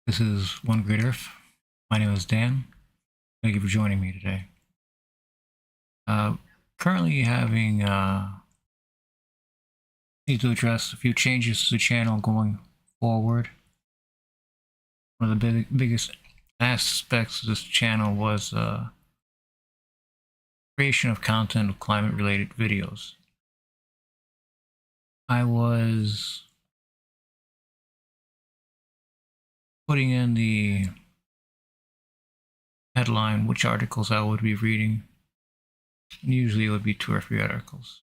This is One Great Earth. My name is Dan. Thank you for joining me today. Uh, Currently having need to address a few changes to the channel going forward. One of the biggest aspects of this channel was creation of content of climate-related videos. I was putting in the headline which articles I would be reading. And usually it would be 2 or 3 articles.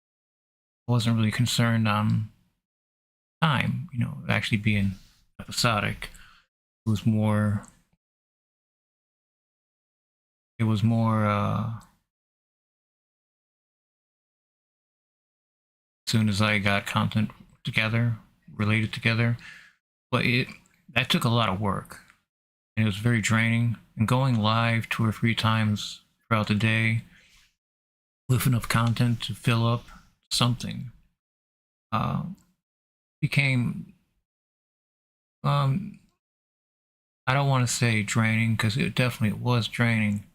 I wasn't really concerned on time, actually being episodic. It was more as soon as I got content related together, but that took a lot of work, and it was very draining. And going live 2 or 3 times throughout the day with enough content to fill up something became I don't want to say draining, because it definitely was draining,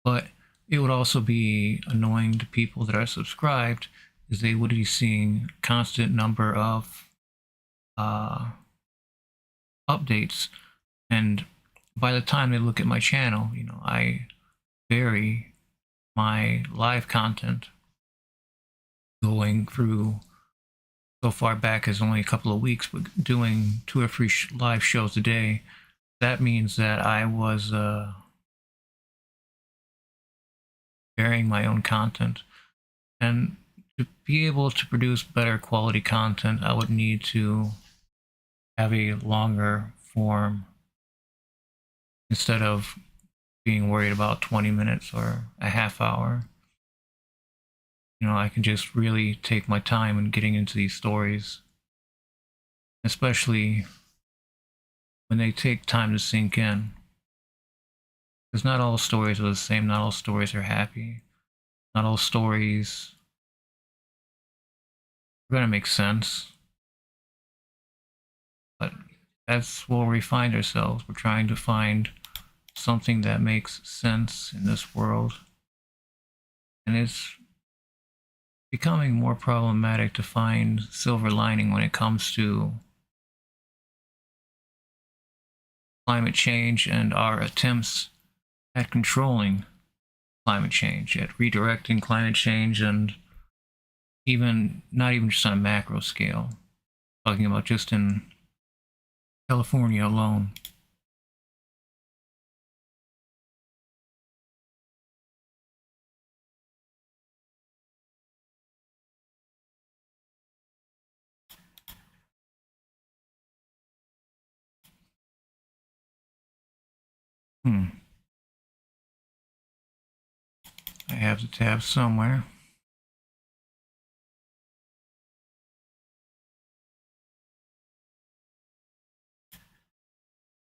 but it would also be annoying to people that are subscribed, as they would be seeing constant number of updates, and by the time they look at my channel, I vary my live content going through so far back as only a couple of weeks, but doing 2 or 3 live shows a day. That means that I was varying my own content, and to be able to produce better quality content, I would need to have a longer form instead of being worried about 20 minutes or a half hour. I can just really take my time in getting into these stories, especially when they take time to sink in. Because not all stories are the same, not all stories are happy, not all stories are going to make sense. But that's where we find ourselves. We're trying to find something that makes sense in this world. And it's becoming more problematic to find silver lining when it comes to climate change and our attempts at controlling climate change, at redirecting climate change, and not even just on a macro scale, talking about just in California alone. I have the tab somewhere.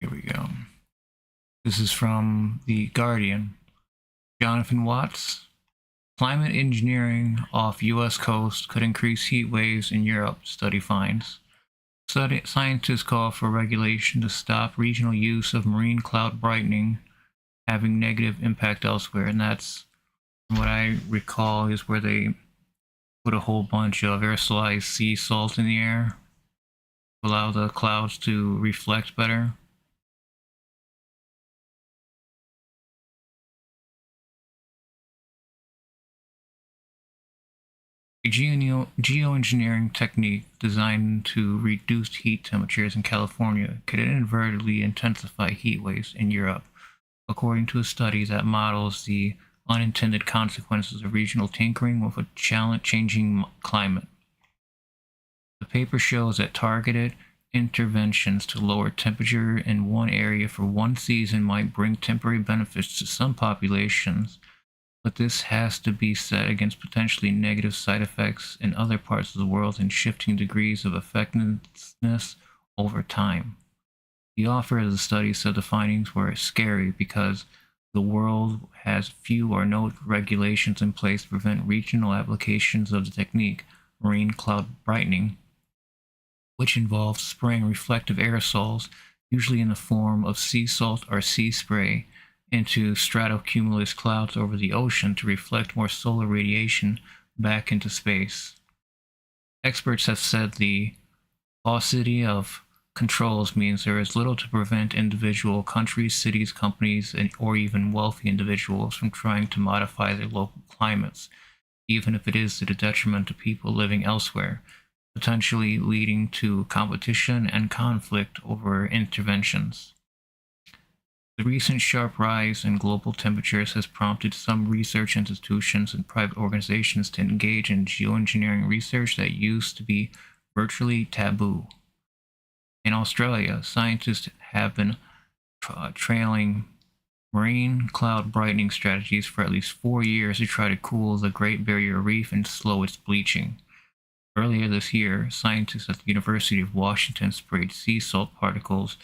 Here we go. This is from The Guardian. Jonathan Watts. Climate engineering off U.S. coast could increase heat waves in Europe, study finds. Scientists call for regulation to stop regional use of marine cloud brightening having negative impact elsewhere. And that's, from what I recall, is where they put a whole bunch of aerosolized sea salt in the air to allow the clouds to reflect better. A geoengineering technique designed to reduce heat temperatures in California could inadvertently intensify heat waves in Europe, according to a study that models the unintended consequences of regional tinkering with a changing climate. The paper shows that targeted interventions to lower temperature in one area for one season might bring temporary benefits to some populations, but this has to be set against potentially negative side effects in other parts of the world and shifting degrees of effectiveness over time. The author of the study said the findings were scary because the world has few or no regulations in place to prevent regional applications of the technique, marine cloud brightening, which involves spraying reflective aerosols, usually in the form of sea salt or sea spray, into stratocumulus clouds over the ocean to reflect more solar radiation back into space. Experts have said the paucity of controls means there is little to prevent individual countries, cities, companies, or even wealthy individuals from trying to modify their local climates, even if it is to the detriment of people living elsewhere, potentially leading to competition and conflict over interventions. The recent sharp rise in global temperatures has prompted some research institutions and private organizations to engage in geoengineering research that used to be virtually taboo. In Australia, scientists have been trailing marine cloud brightening strategies for at least 4 years to try to cool the Great Barrier Reef and slow its bleaching. Earlier this year, scientists at the University of Washington sprayed sea salt particles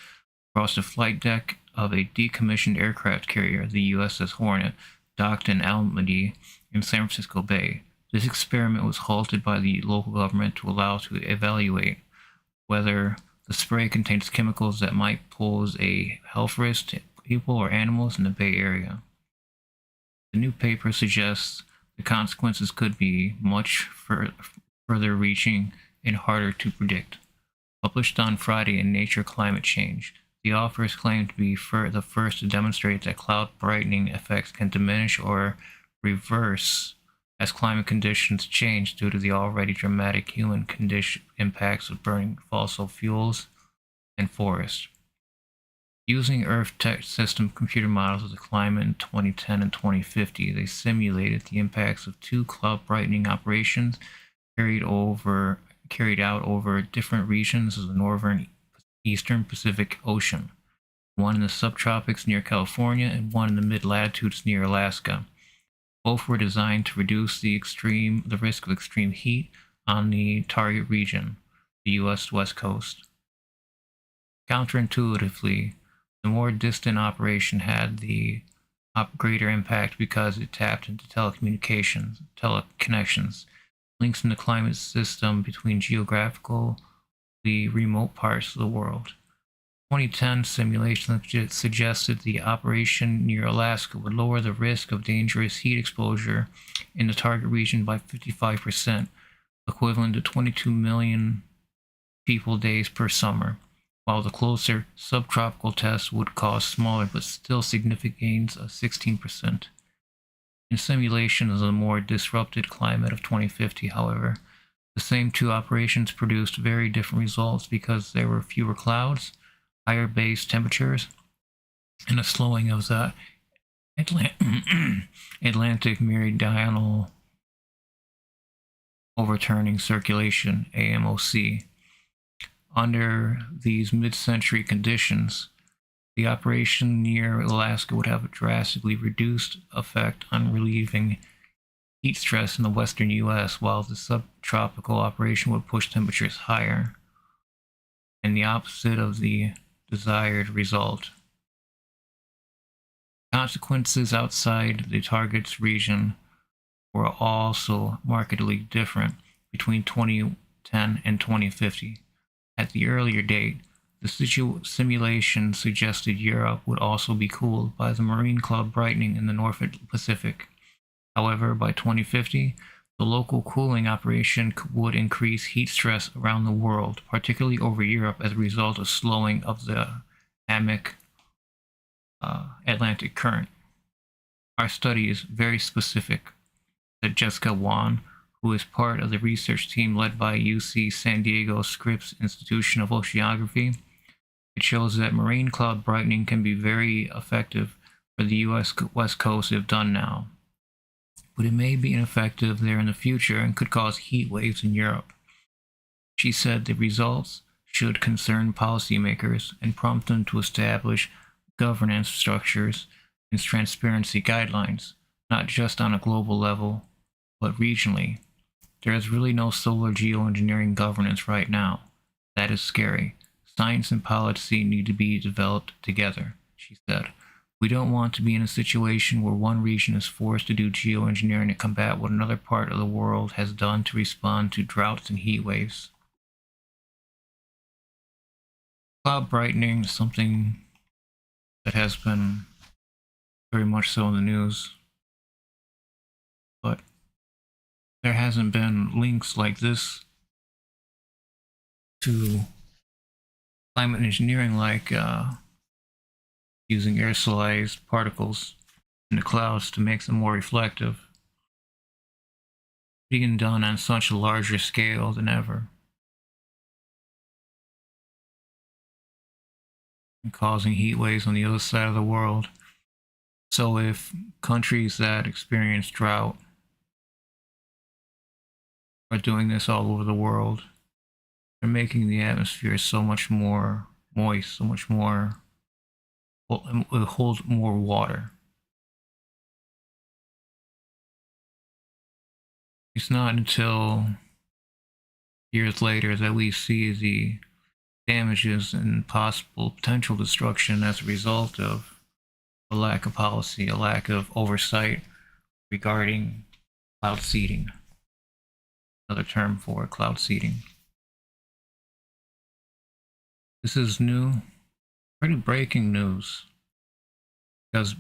across the flight deck of a decommissioned aircraft carrier, the USS Hornet, docked in Almaty in San Francisco Bay. This experiment was halted by the local government to allow to evaluate whether the spray contains chemicals that might pose a health risk to people or animals in the Bay Area. The new paper suggests the consequences could be much further reaching and harder to predict. Published on Friday in Nature Climate Change, the authors claim to be the first to demonstrate that cloud brightening effects can diminish or reverse as climate conditions change due to the already dramatic human impacts of burning fossil fuels and forests. Using Earth Tech System computer models of the climate in 2010 and 2050, they simulated the impacts of two cloud brightening operations carried out over different regions of the northern eastern Pacific Ocean, one in the subtropics near California and one in the mid-latitudes near Alaska. Both were designed to reduce the risk of extreme heat on the target region, the U.S. West Coast. Counterintuitively, the more distant operation had the greater impact because it tapped into teleconnections, links in the climate system between geographically remote parts of the world. 2010 simulation suggested the operation near Alaska would lower the risk of dangerous heat exposure in the target region by 55%, equivalent to 22 million people days per summer, while the closer subtropical test would cause smaller but still significant gains of 16%. In simulation of the more disrupted climate of 2050, however, the same two operations produced very different results because there were fewer clouds, higher base temperatures, and a slowing of the Atlantic meridional overturning circulation, AMOC. Under these mid-century conditions, the operation near Alaska would have a drastically reduced effect on relieving heat stress in the western U.S., while the subtropical operation would push temperatures higher, and the opposite of the desired result. Consequences outside the target's region were also markedly different between 2010 and 2050. At the earlier date, the simulation suggested Europe would also be cooled by the marine cloud brightening in the North Pacific. However, by 2050, the local cooling operation would increase heat stress around the world, particularly over Europe, as a result of slowing of the Atlantic current. Our study is very specific, said Jessica Wan, who is part of the research team led by UC San Diego Scripps Institution of Oceanography. It shows that marine cloud brightening can be very effective for the U.S. West Coast if done now, but it may be ineffective there in the future and could cause heat waves in Europe. She said the results should concern policymakers and prompt them to establish governance structures and transparency guidelines, not just on a global level, but regionally. There is really no solar geoengineering governance right now. That is scary. Science and policy need to be developed together, she said. We don't want to be in a situation where one region is forced to do geoengineering to combat what another part of the world has done to respond to droughts and heat waves. Cloud brightening is something that has been very much so in the news, but there hasn't been links like this to climate engineering, like using aerosolized particles in the clouds to make them more reflective, being done on such a larger scale than ever, and causing heat waves on the other side of the world. So if countries that experience drought are doing this all over the world, they're making the atmosphere so much more moist, so much more, it holds more water. It's not until years later that we see the damages and possible potential destruction as a result of a lack of policy, a lack of oversight regarding cloud seeding. Another term for cloud seeding. This is new, pretty breaking news, because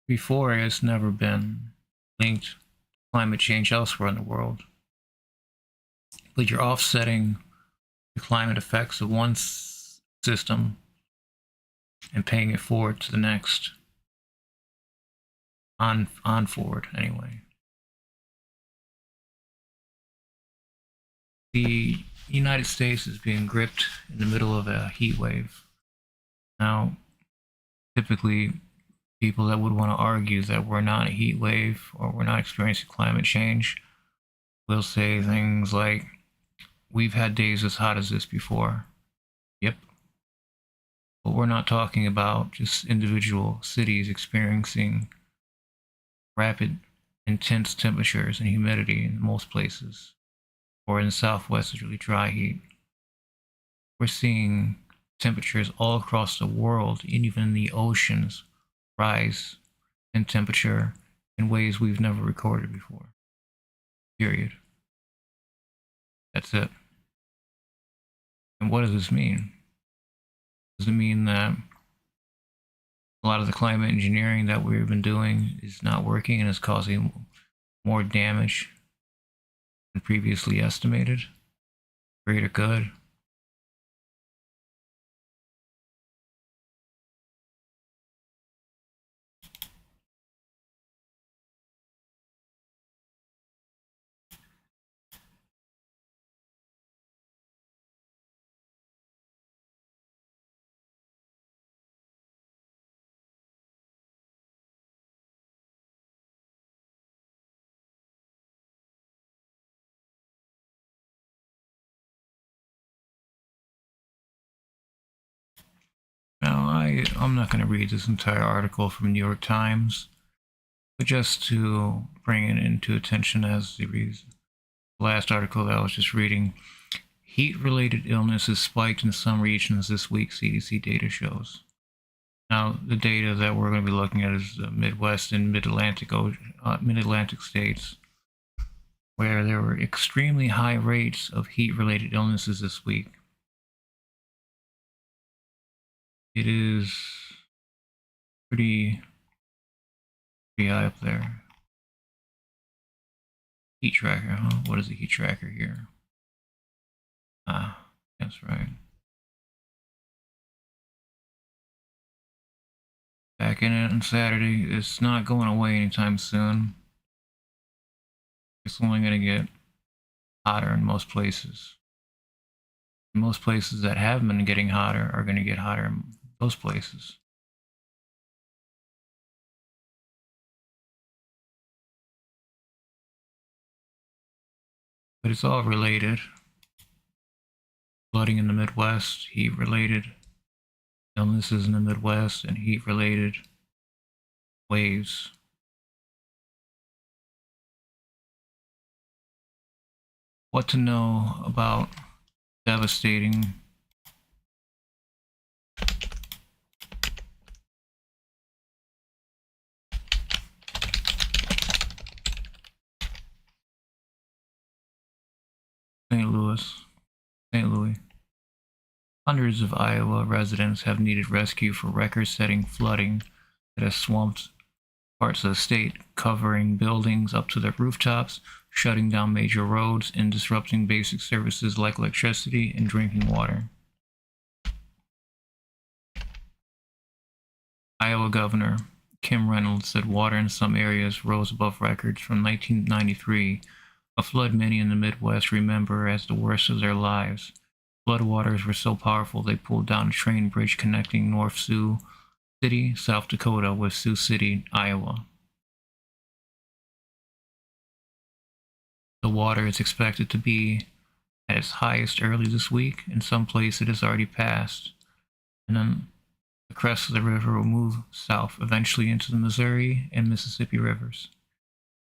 before it's never been linked to climate change elsewhere in the world. But you're offsetting the climate effects of one system and paying it forward to the next. On forward, anyway. The United States is being gripped in the middle of a heat wave. Now, typically, people that would want to argue that we're not a heat wave or we're not experiencing climate change will say things like, we've had days as hot as this before. Yep. But we're not talking about just individual cities experiencing rapid, intense temperatures and humidity in most places, or in the Southwest, it's really dry heat. We're seeing temperatures all across the world, and even the oceans, rise in temperature in ways we've never recorded before. Period. That's it. And what does this mean? Does it mean that a lot of the climate engineering that we've been doing is not working and is causing more damage than previously estimated? Greater good? Now, I'm not going to read this entire article from New York Times, but just to bring it into attention as the reason. The last article that I was just reading, heat-related illnesses spiked in some regions this week, CDC data shows. Now, the data that we're going to be looking at is the Midwest and Mid-Atlantic states, where there were extremely high rates of heat-related illnesses this week. It is pretty high up there. Heat tracker, huh? What is the heat tracker here? Ah, that's right. Back in it on Saturday. It's not going away anytime soon. It's only going to get hotter in most places. Most places that have been getting hotter are going to get hotter in those places. But it's all related. Flooding in the Midwest, heat-related illnesses in the Midwest, and heat-related waves. What to know about devastating St. Louis. Hundreds of Iowa residents have needed rescue for record-setting flooding that has swamped parts of the state, covering buildings up to their rooftops, shutting down major roads, and disrupting basic services like electricity and drinking water. Iowa Governor Kim Reynolds said water in some areas rose above records from 1993, a flood many in the Midwest remember as the worst of their lives. Floodwaters were so powerful they pulled down a train bridge connecting North Sioux City, South Dakota, with Sioux City, Iowa. The water is expected to be at its highest early this week. In some places, it has already passed. And then the crest of the river will move south, eventually into the Missouri and Mississippi rivers.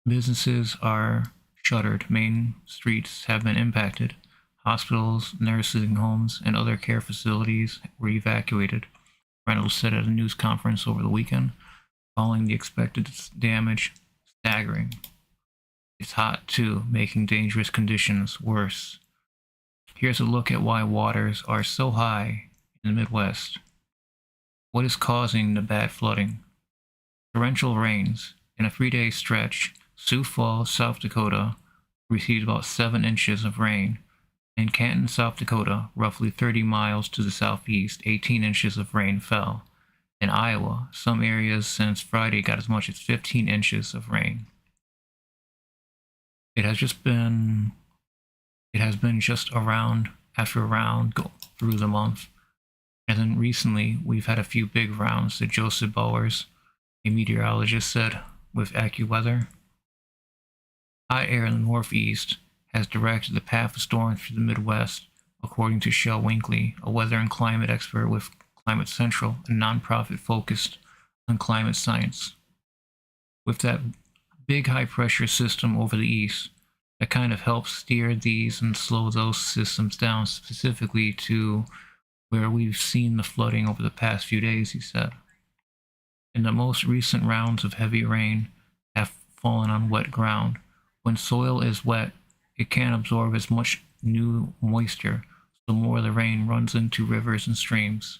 Businesses are shuttered. Main streets have been impacted. Hospitals, nursing homes, and other care facilities were evacuated, Reynolds said at a news conference over the weekend, calling the expected damage staggering. It's hot, too, making dangerous conditions worse. Here's a look at why waters are so high in the Midwest. What is causing the bad flooding? Torrential rains. In a 3-day stretch, Sioux Falls, South Dakota, received about 7 inches of rain. In Canton, South Dakota, roughly 30 miles to the southeast, 18 inches of rain fell. In Iowa, some areas since Friday got as much as 15 inches of rain. It has been just around after round through the month. And then recently, we've had a few big rounds, said Joseph Bowers, a meteorologist, said with AccuWeather. Hot air in the northeast has directed the path of storms through the Midwest, according to Shel Winkley, a weather and climate expert with Climate Central, a nonprofit focused on climate science. With that big high-pressure system over the east, that kind of helps steer these and slow those systems down, specifically to where we've seen the flooding over the past few days, he said. In the most recent rounds of heavy rain have fallen on wet ground. When soil is wet, it can't absorb as much new moisture, so more of the rain runs into rivers and streams.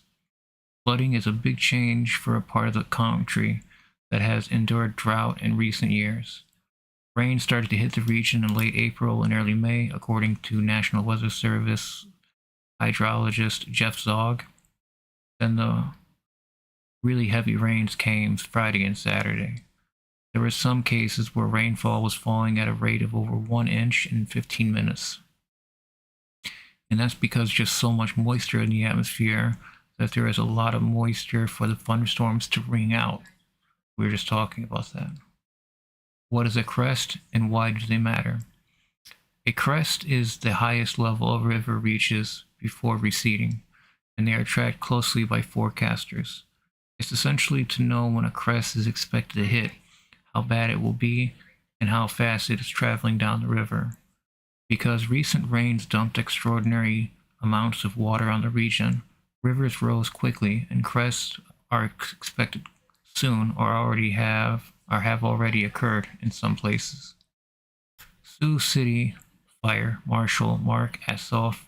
Flooding is a big change for a part of the country that has endured drought in recent years. Rain started to hit the region in late April and early May, according to National Weather Service hydrologist Jeff Zog. Then the really heavy rains came Friday and Saturday. There were some cases where rainfall was falling at a rate of over 1 inch in 15 minutes. And that's because just so much moisture in the atmosphere that there is a lot of moisture for the thunderstorms to ring out. We were just talking about that. What is a crest and why do they matter? A crest is the highest level a river reaches before receding, and they are tracked closely by forecasters. It's essentially to know when a crest is expected to hit, how bad it will be, and how fast it is traveling down the river. Because recent rains dumped extraordinary amounts of water on the region, rivers rose quickly, and crests are expected soon or have already occurred in some places. Sioux City Fire Marshal Mark Assoff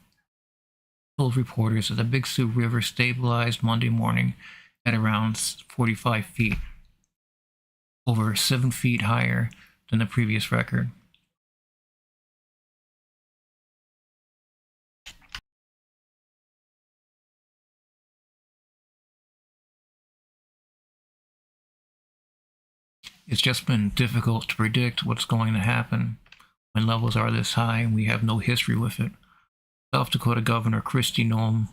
told reporters that the Big Sioux River stabilized Monday morning at around 45 feet, over 7 feet higher than the previous record. It's just been difficult to predict what's going to happen when levels are this high and we have no history with it. South Dakota Governor Kristi Noem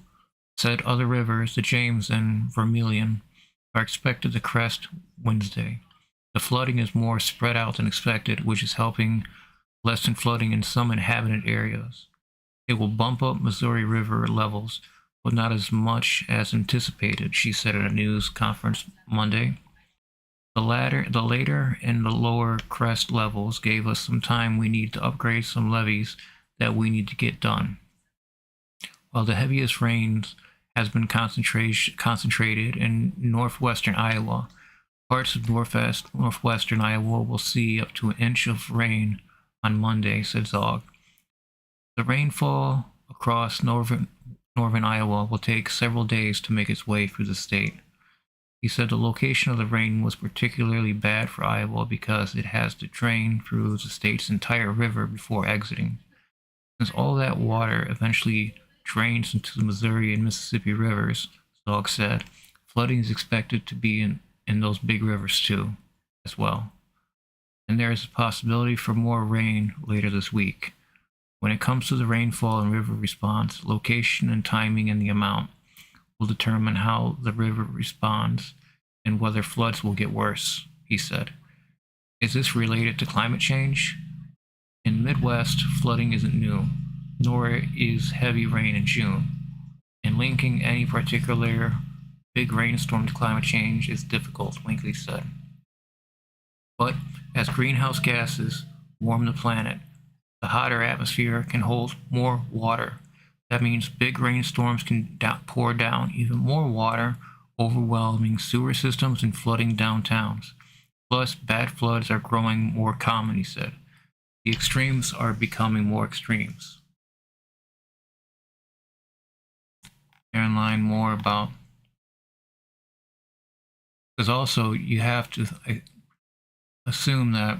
said other rivers, the James and Vermilion, are expected to crest Wednesday. The flooding is more spread out than expected, which is helping lessen flooding in some inhabited areas. It will bump up Missouri River levels, but not as much as anticipated, she said at a news conference Monday. The later and the lower crest levels gave us some time we need to upgrade some levees that we need to get done. While the heaviest rains has been concentrated in northwestern Iowa, parts of northwestern Iowa will see up to 1 inch of rain on Monday, said Zog. The rainfall across northern northern Iowa will take several days to make its way through the state. He said the location of the rain was particularly bad for Iowa because it has to drain through the state's entire river before exiting. Since all that water eventually drains into the Missouri and Mississippi rivers, Zog said, flooding is expected to be in those big rivers too, as well. And there is a possibility for more rain later this week. When it comes to the rainfall and river response, location and timing and the amount will determine how the river responds and whether floods will get worse, he said. Is this related to climate change? In Midwest, flooding isn't new, nor is heavy rain in June. And linking any particular big rainstorm to climate change is difficult, Winkley said. But as greenhouse gases warm the planet, the hotter atmosphere can hold more water. That means big rainstorms can pour down even more water, overwhelming sewer systems and flooding downtowns. Plus, bad floods are growing more common, he said. The extremes are becoming more extremes. Here in line more about, because also you have to assume that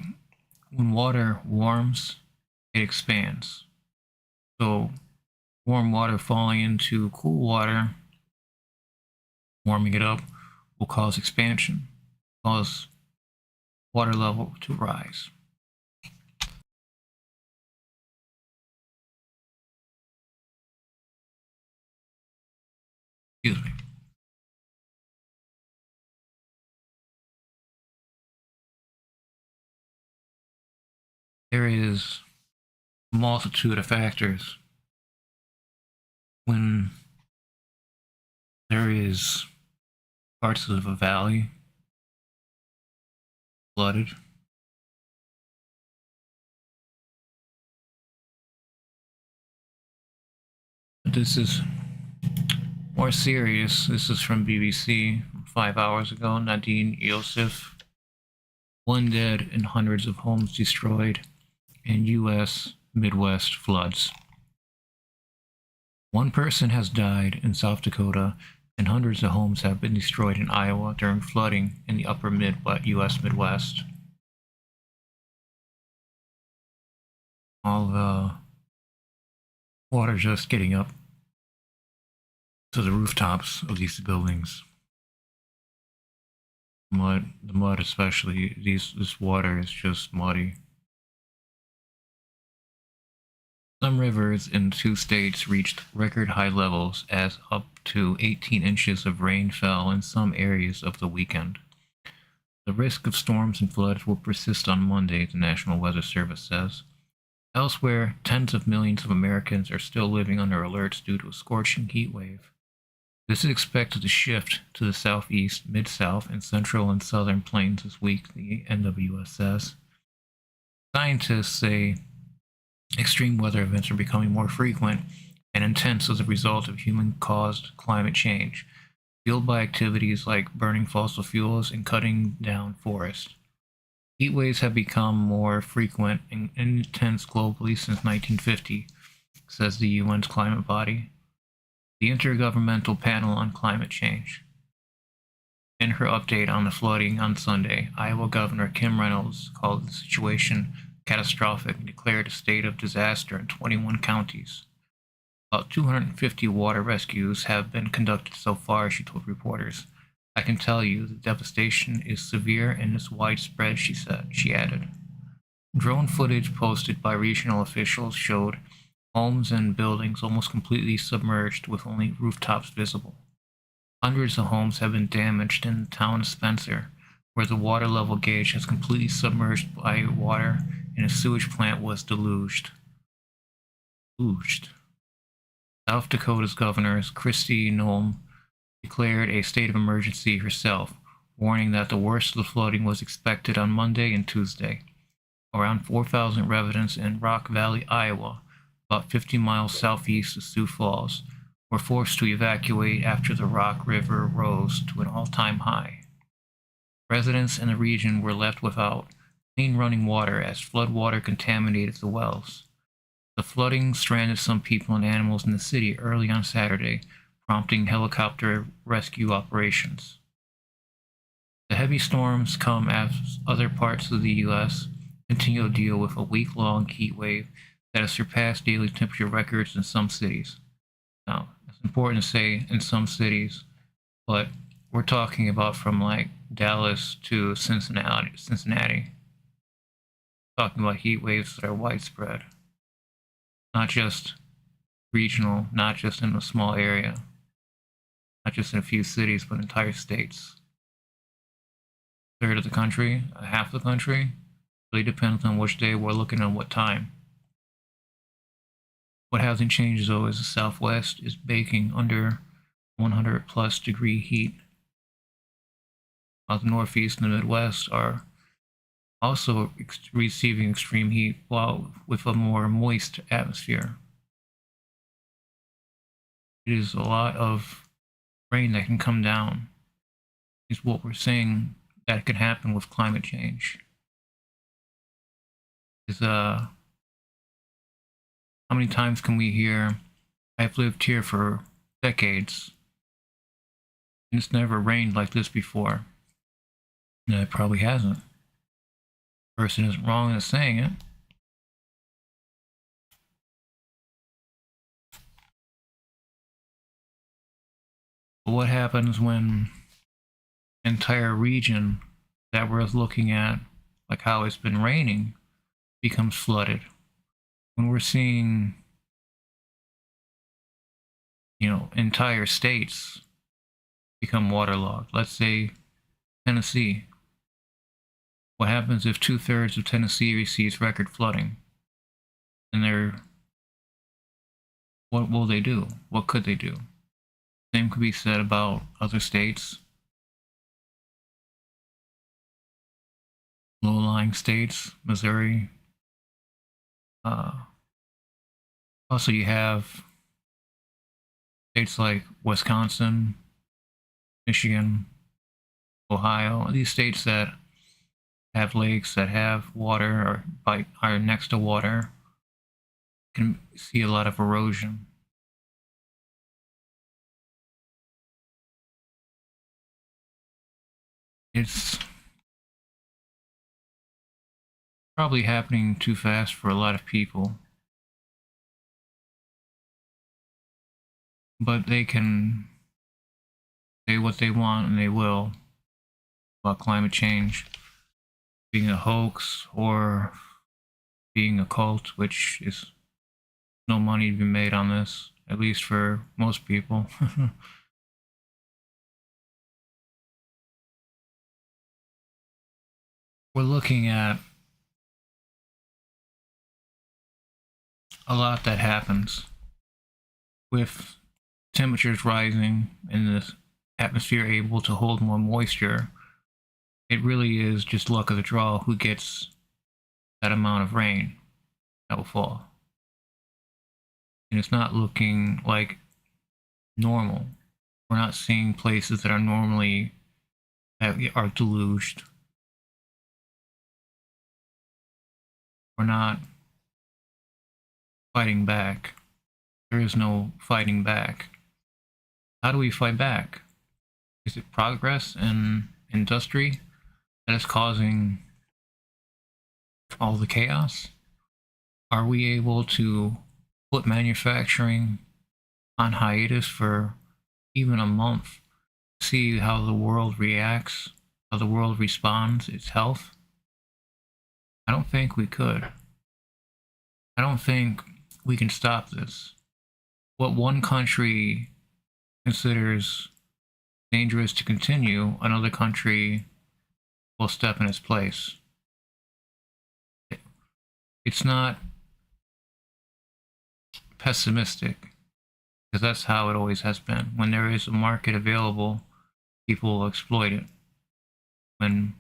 when water warms, it expands. So warm water falling into cool water, warming it up, will cause expansion, cause water level to rise. Excuse me. There is a multitude of factors when there is parts of a valley flooded. But this is more serious. This is from BBC 5 hours ago. Nadine Yosef. 1 dead and hundreds of homes destroyed in U.S. Midwest floods. 1 person has died in South Dakota, and hundreds of homes have been destroyed in Iowa during flooding in the upper U.S. Midwest. All the water just getting up to the rooftops of these buildings. The mud especially, this water is just muddy. Some rivers in 2 states reached record high levels as up to 18 inches of rain fell in some areas of the weekend. The risk of storms and floods will persist on Monday, the National Weather Service says. Elsewhere, tens of millions of Americans are still living under alerts due to a scorching heat wave. This is expected to shift to the southeast, mid-south, and central and southern plains this week, the NWS says. Scientists say extreme weather events are becoming more frequent and intense as a result of human-caused climate change, fueled by activities like burning fossil fuels and cutting down forests. Heat waves have become more frequent and intense globally since 1950, says the UN's climate body, the Intergovernmental Panel on Climate Change. In her update on the flooding on Sunday, Iowa Governor Kim Reynolds called the situation catastrophic and declared a state of disaster in 21 counties. About 250 water rescues have been conducted so far, she told reporters. I can tell you the devastation is severe and is widespread, she said. She added. Drone footage posted by regional officials showed homes and buildings almost completely submerged with only rooftops visible. Hundreds of homes have been damaged in the town of Spencer, where the water level gauge has completely submerged by water and a sewage plant was deluged. South Dakota's governor, Kristi Noem, declared a state of emergency herself, warning that the worst of the flooding was expected on Monday and Tuesday. Around 4,000 residents in Rock Valley, Iowa, about 50 miles southeast of Sioux Falls, were forced to evacuate after the Rock River rose to an all-time high. Residents in the region were left without clean running water as floodwater contaminated the wells. The flooding stranded some people and animals in the city early on Saturday, prompting helicopter rescue operations. The heavy storms come as other parts of the U.S. continue to deal with a week-long heat wave that has surpassed daily temperature records in some cities. Now, it's important to say in some cities, but we're talking about from like Dallas to Cincinnati. Talking about heat waves that are widespread, not just regional, not just in a small area, not just in a few cities, but entire states. A third of the country, half the country, really depends on which day we're looking at what time. What hasn't changed though is the Southwest is baking under 100 plus degree heat, while the Northeast and the Midwest are also receiving extreme heat while with a more moist atmosphere. It is a lot of rain that can come down, is what we're saying that can happen with climate change. Is how many times can we hear, I've lived here for decades, and it's never rained like this before. No, it probably hasn't. The person isn't wrong in saying it. But what happens when an entire region that we're looking at, like how it's been raining, becomes flooded? When we're seeing, entire states become waterlogged. Let's say Tennessee. What happens if 2/3 of Tennessee receives record flooding? And what will they do? What could they do? Same could be said about other states, low-lying states, Missouri. Also, you have states like Wisconsin, Michigan, Ohio. These states that have lakes, that have water, or are next to water, can see a lot of erosion. It's probably happening too fast for a lot of people, but they can say what they want and they will about climate change being a hoax or being a cult, which is no money to be made on this, at least for most people. We're looking at a lot that happens with temperatures rising and the atmosphere able to hold more moisture. It really is just luck of the draw who gets that amount of rain that will fall. And it's not looking like normal. We're not seeing places that are normally that are deluged. We're not fighting back. There is no fighting back. How do we fight back? Is it progress in industry that is causing all the chaos? Are we able to put manufacturing on hiatus for even a month, see how the world reacts, how the world responds, its health? I don't think we could. I don't think we can stop this. What one country considers dangerous to continue, another country will step in its place. It's not pessimistic, because that's how it always has been. When there is a market available, people will exploit it. When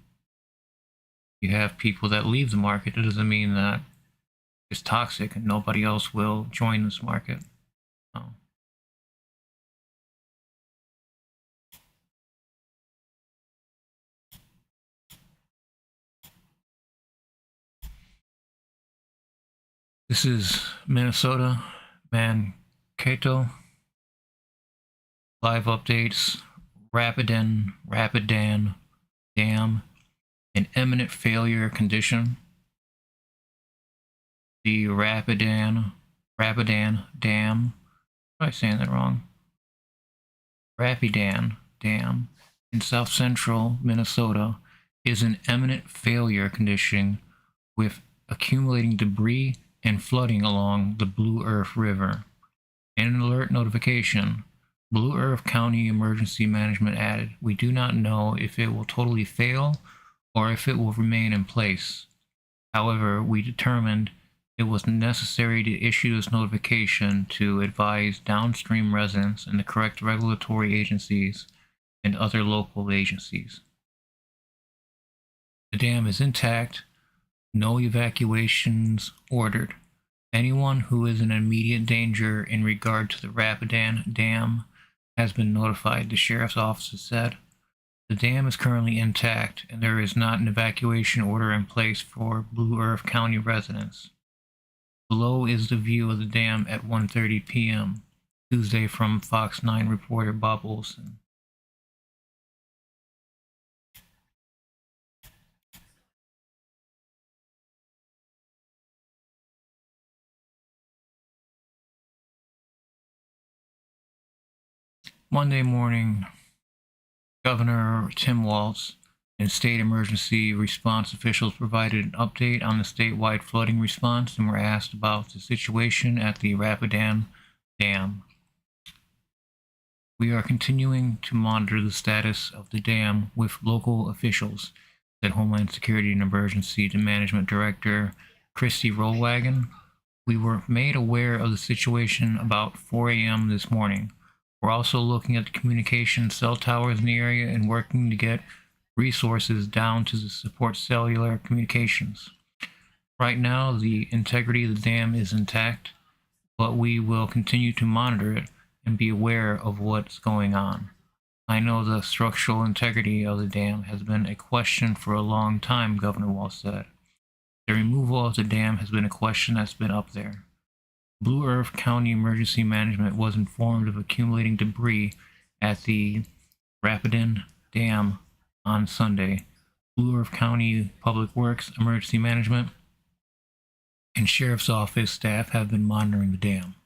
you have people that leave the market, it doesn't mean that it's toxic and nobody else will join this market. No. This is Minnesota, Mankato. Live updates. Rapidan Dam in imminent failure condition. The Rapidan Dam. Am I saying that wrong? Rapidan Dam in south central Minnesota is in imminent failure condition with accumulating debris and flooding along the Blue Earth River. In an alert notification, Blue Earth County Emergency Management added, "We do not know if it will totally fail or if it will remain in place. However, we determined it was necessary to issue this notification to advise downstream residents and the correct regulatory agencies and other local agencies." The dam is intact. No evacuations ordered. Anyone who is in immediate danger in regard to the Rapidan Dam has been notified, the sheriff's office said. The dam is currently intact, and there is not an evacuation order in place for Blue Earth County residents. Below is the view of the dam at 1:30 p.m. Tuesday from Fox 9 reporter Bob Olson. Monday morning, Governor Tim Walz and state emergency response officials provided an update on the statewide flooding response and were asked about the situation at the Rapidan Dam. "We are continuing to monitor the status of the dam with local officials," said Homeland Security and Emergency Management Director Christy Rollwagon. "We were made aware of the situation about 4 a.m. this morning. We're also looking at the communication cell towers in the area and working to get resources down to support cellular communications. Right now, the integrity of the dam is intact, but we will continue to monitor it and be aware of what's going on. I know the structural integrity of the dam has been a question for a long time," Governor Walz said. "The removal of the dam has been a question that's been up there." Blue Earth County Emergency Management was informed of accumulating debris at the Rapidan Dam on Sunday. Blue Earth County Public Works, Emergency Management, and Sheriff's Office staff have been monitoring the dam.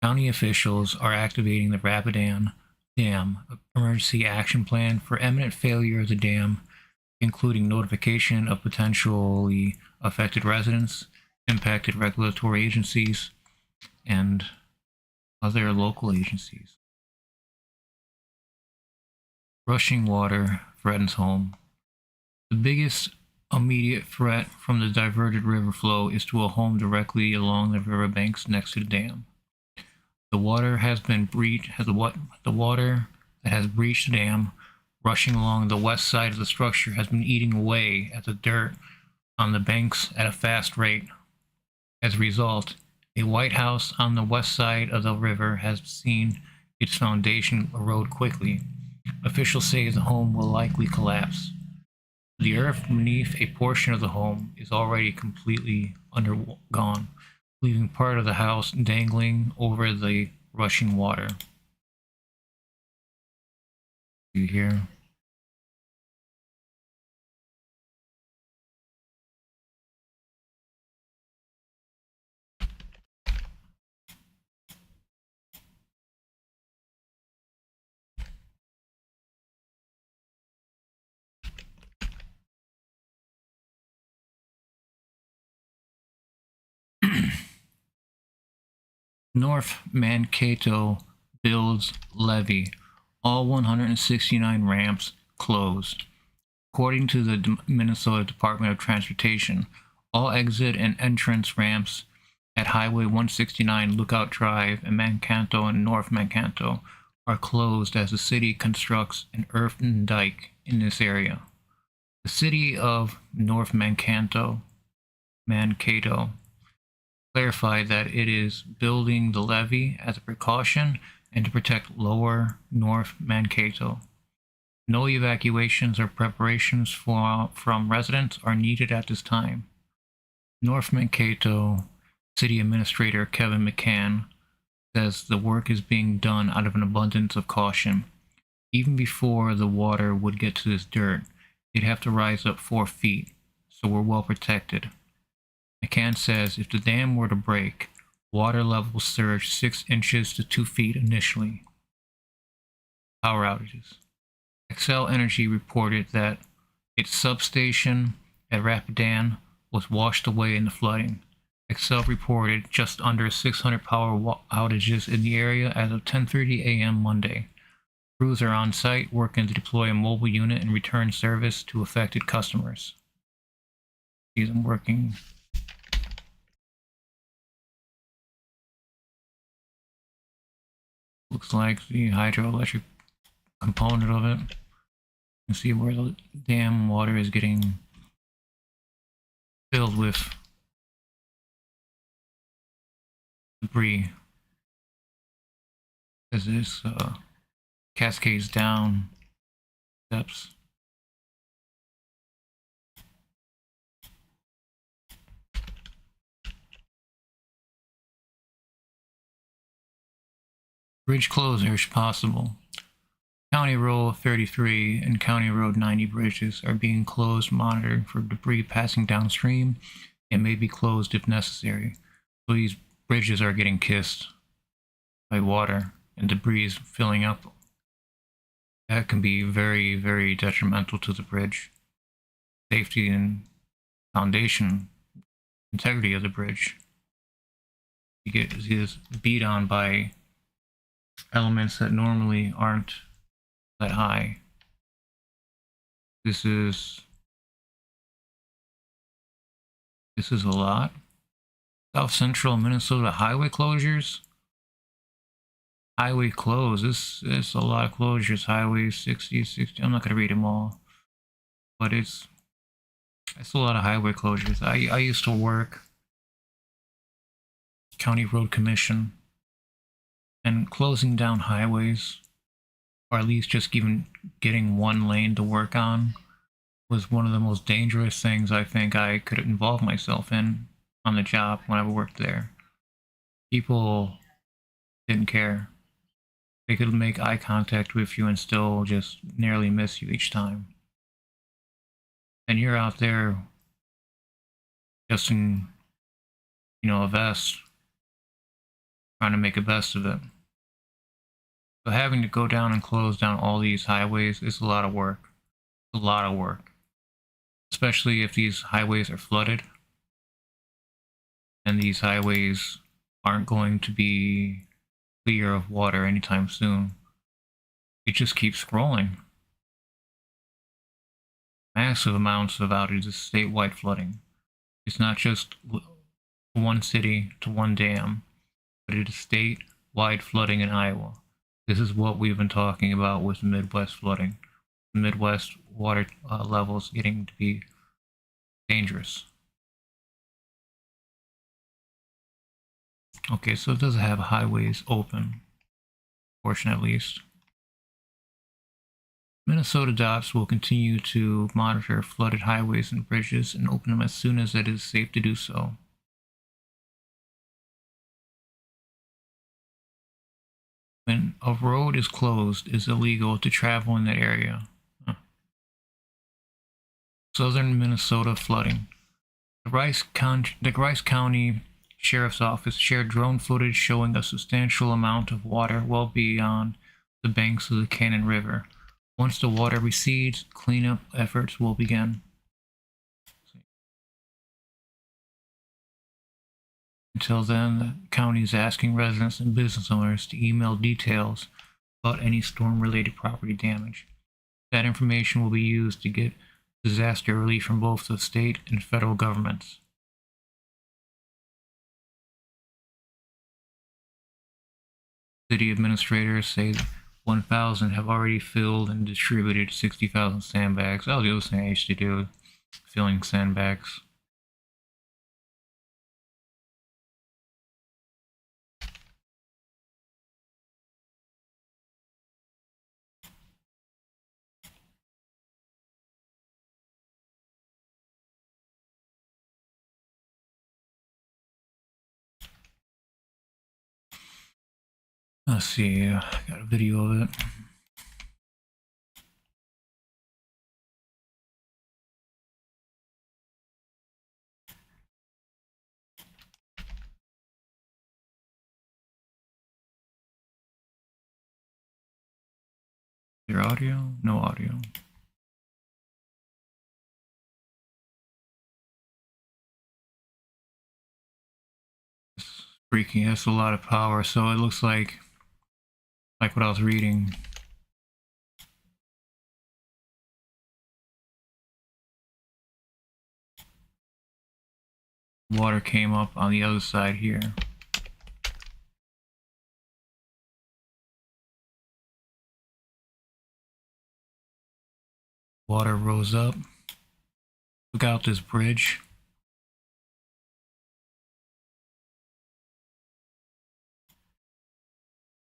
County officials are activating the Rapidan Dam Emergency Action Plan for imminent failure of the dam, including notification of potentially affected residents, impacted regulatory agencies, and other local agencies. Rushing water threatens home. The biggest immediate threat from the diverted river flow is to a home directly along the riverbanks next to the dam. The water has been breached. The water that has breached the dam, rushing along the west side of the structure, has been eating away at the dirt on the banks at a fast rate. As a result, a White House on the west side of the river has seen its foundation erode quickly. Officials say the home will likely collapse. The earth beneath a portion of the home is already completely undergone, leaving part of the house dangling over the rushing water. You hear? North Mankato builds levee. All 169 ramps closed. According to the Minnesota Department of Transportation, all exit and entrance ramps at Highway 169 Lookout Drive in Mankato and North Mankato are closed as the city constructs an earthen dike in this area. The city of North Mankato clarified that it is building the levee as a precaution and to protect lower North Mankato. No evacuations or preparations from residents are needed at this time. North Mankato City Administrator Kevin McCann says the work is being done out of an abundance of caution. Even before the water would get to this dirt, they'd have to rise up 4 feet, so we're well protected. McCann says if the dam were to break, water levels surge 6 inches to 2 feet initially. Power outages. Xcel Energy reported that its substation at Rapidan was washed away in the flooding. Xcel reported just under 600 power outages in the area as of 10:30 a.m. Monday. Crews are on site working to deploy a mobile unit and return service to affected customers. See them working. Looks like the hydroelectric component of it. You can see where the dam water is getting filled with debris as this cascades down steps. Bridge closures possible. County Road 33 and County Road 90 bridges are being closed, monitored for debris passing downstream and may be closed if necessary. So these bridges are getting kissed by water and debris is filling up. That can be very, very detrimental to the bridge. Safety and foundation integrity of the bridge. You get this beat on by elements that normally aren't that high. This is a lot. South Central Minnesota highway closures. Highway closed. This is a lot of closures. Highway 60. I'm not gonna read them all, but it's a lot of highway closures. I used to work County Road Commission, and closing down highways, or at least just even getting one lane to work on, was one of the most dangerous things I think I could involve myself in on the job when I worked there. People didn't care. They could make eye contact with you and still just nearly miss you each time. And you're out there just in, a vest, trying to make a best of it. So having to go down and close down all these highways is a lot of work. It's a lot of work. Especially if these highways are flooded. And these highways aren't going to be clear of water anytime soon. It just keeps scrolling. Massive amounts of outages, statewide flooding. It's not just one city to one dam, but it is statewide flooding in Iowa. This is what we've been talking about with Midwest flooding. The Midwest water levels getting to be dangerous. Okay, so it does have highways open, portion at least. Minnesota DOTS will continue to monitor flooded highways and bridges and open them as soon as it is safe to do so. When a road is closed, it is illegal to travel in that area. Southern Minnesota flooding. The Rice County Sheriff's Office shared drone footage showing a substantial amount of water well beyond the banks of the Cannon River. Once the water recedes, cleanup efforts will begin. Until then, the county is asking residents and business owners to email details about any storm-related property damage. That information will be used to get disaster relief from both the state and federal governments. City administrators say 1,000 have already filled and distributed 60,000 sandbags. That was the other thing I used to do, filling sandbags. Let's see, I got a video of it. Your audio? No audio. It's freaking, that's a lot of power. So it looks like what I was reading. Water came up on the other side here. Water rose up, took out this bridge.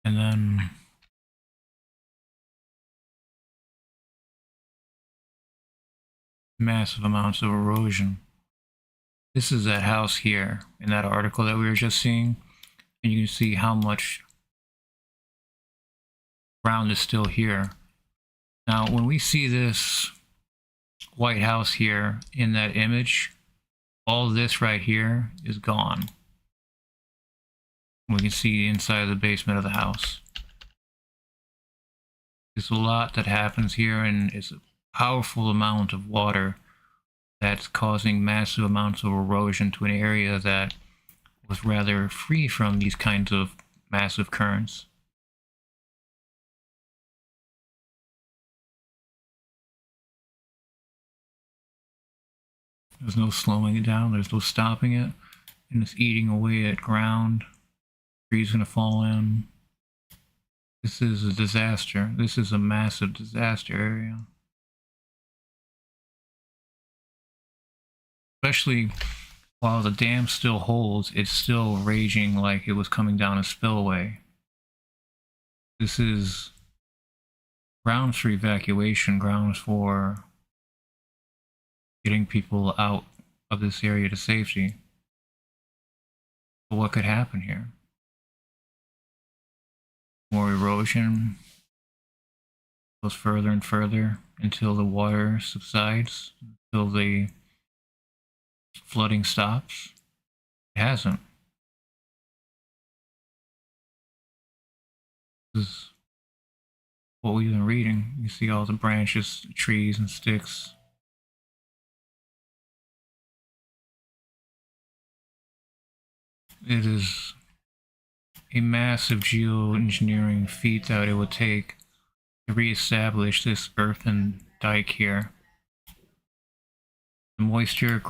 And then massive amounts of erosion. This is that house here in that article that we were just seeing. And you can see how much ground is still here. Now, when we see this White House here in that image, all this right here is gone. We can see the inside of the basement of the house. There's a lot that happens here, and it's a powerful amount of water that's causing massive amounts of erosion to an area that was rather free from these kinds of massive currents. There's no slowing it down, there's no stopping it, and it's eating away at ground. Trees gonna fall in. This is a disaster. This is a massive disaster area. Especially while the dam still holds, it's still raging like it was coming down a spillway. This is grounds for evacuation, grounds for getting people out of this area to safety. But what could happen here? More erosion goes further and further until the water subsides, until the flooding stops. It hasn't. This is what we've been reading. You see all the branches, trees, and sticks. It is a massive geoengineering feat that it would take to reestablish this earthen dike here. The moisture.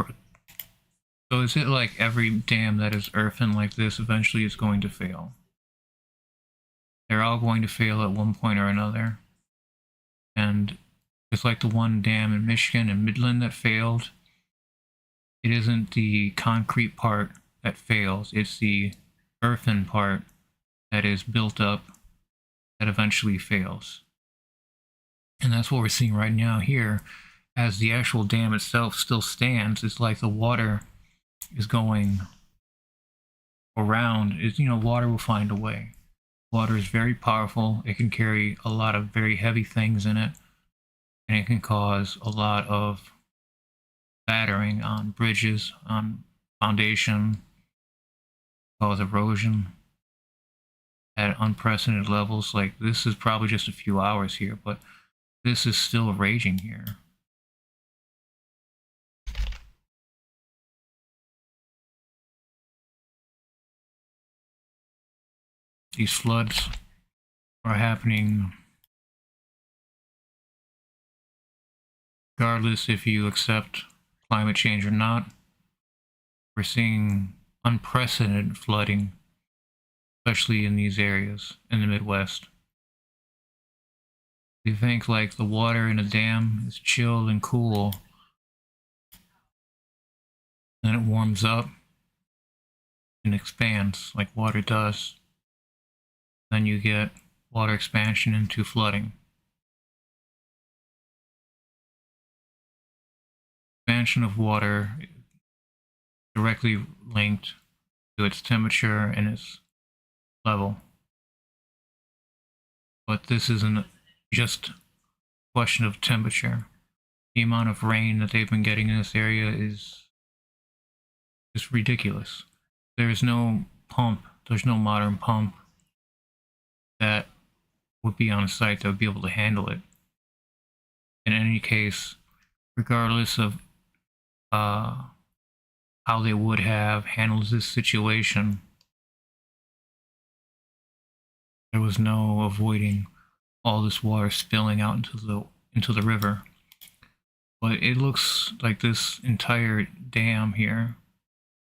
So is it like every dam that is earthen like this eventually is going to fail? They're all going to fail at one point or another. And it's like the one dam in Michigan and Midland that failed. It isn't the concrete part that fails, it's the earthen part that is built up that eventually fails. And that's what we're seeing right now here. As the actual dam itself still stands, it's like the water is going around. Water will find a way. Water is very powerful. It can carry a lot of very heavy things in it, and it can cause a lot of battering on bridges, on foundation, cause erosion at unprecedented levels. Like, this is probably just a few hours here, but this is still raging here. These floods are happening regardless if you accept climate change or not. We're seeing unprecedented flooding, especially in these areas in the Midwest. You think like the water in a dam is chilled and cool, then it warms up and expands like water does. Then you get water expansion into flooding. Expansion of water directly linked to its temperature and its level. But this isn't just a question of temperature. The amount of rain that they've been getting in this area is just ridiculous. There's no pump, there's no modern pump that would be on site that would be able to handle it. In any case, regardless of how they would have handled this situation, there was no avoiding all this water spilling out into the river. But it looks like this entire dam here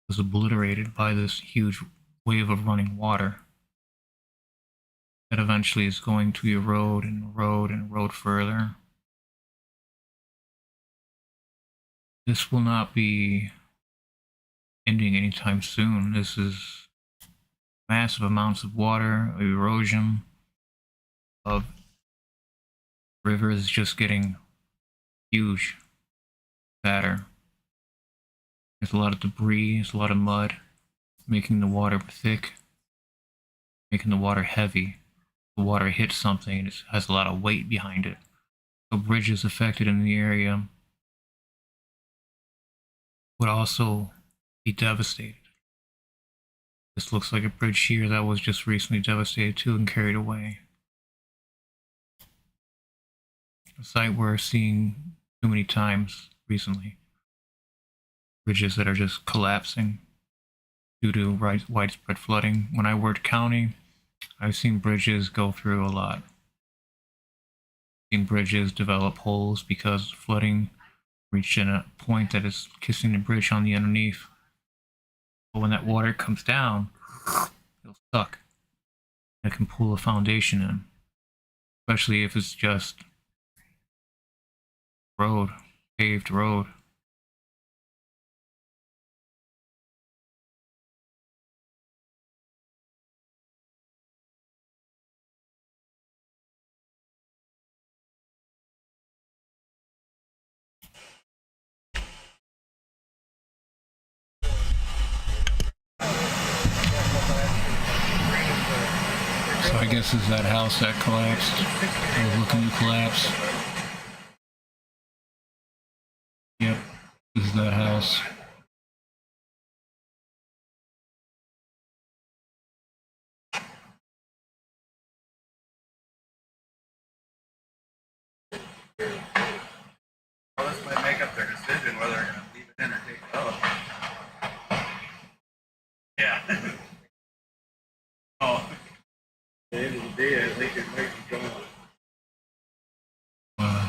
was obliterated by this huge wave of running water that eventually is going to erode and erode and erode further. This will not be ending anytime soon. This is massive amounts of water, erosion of rivers just getting huge, fatter. There's a lot of debris, there's a lot of mud, making the water thick, making the water heavy. The water hits something, it has a lot of weight behind it. So bridges affected in the area would also be devastated. This looks like a bridge here that was just recently devastated too and carried away. A site we're seeing too many times recently. Bridges that are just collapsing due to widespread flooding. When I worked county, I've seen bridges go through a lot. I've seen bridges develop holes because flooding reached a point that is kissing the bridge on the underneath. But when that water comes down, it'll suck. It can pull a foundation in, especially if it's just road, paved road. So I guess it's that house that collapsed, or looking to collapse. Yep, this is that house. Well, this might make up their decision whether they're going to leave it in or take it out. Yeah. Oh. At the end of the day, I think it might be going. Wow.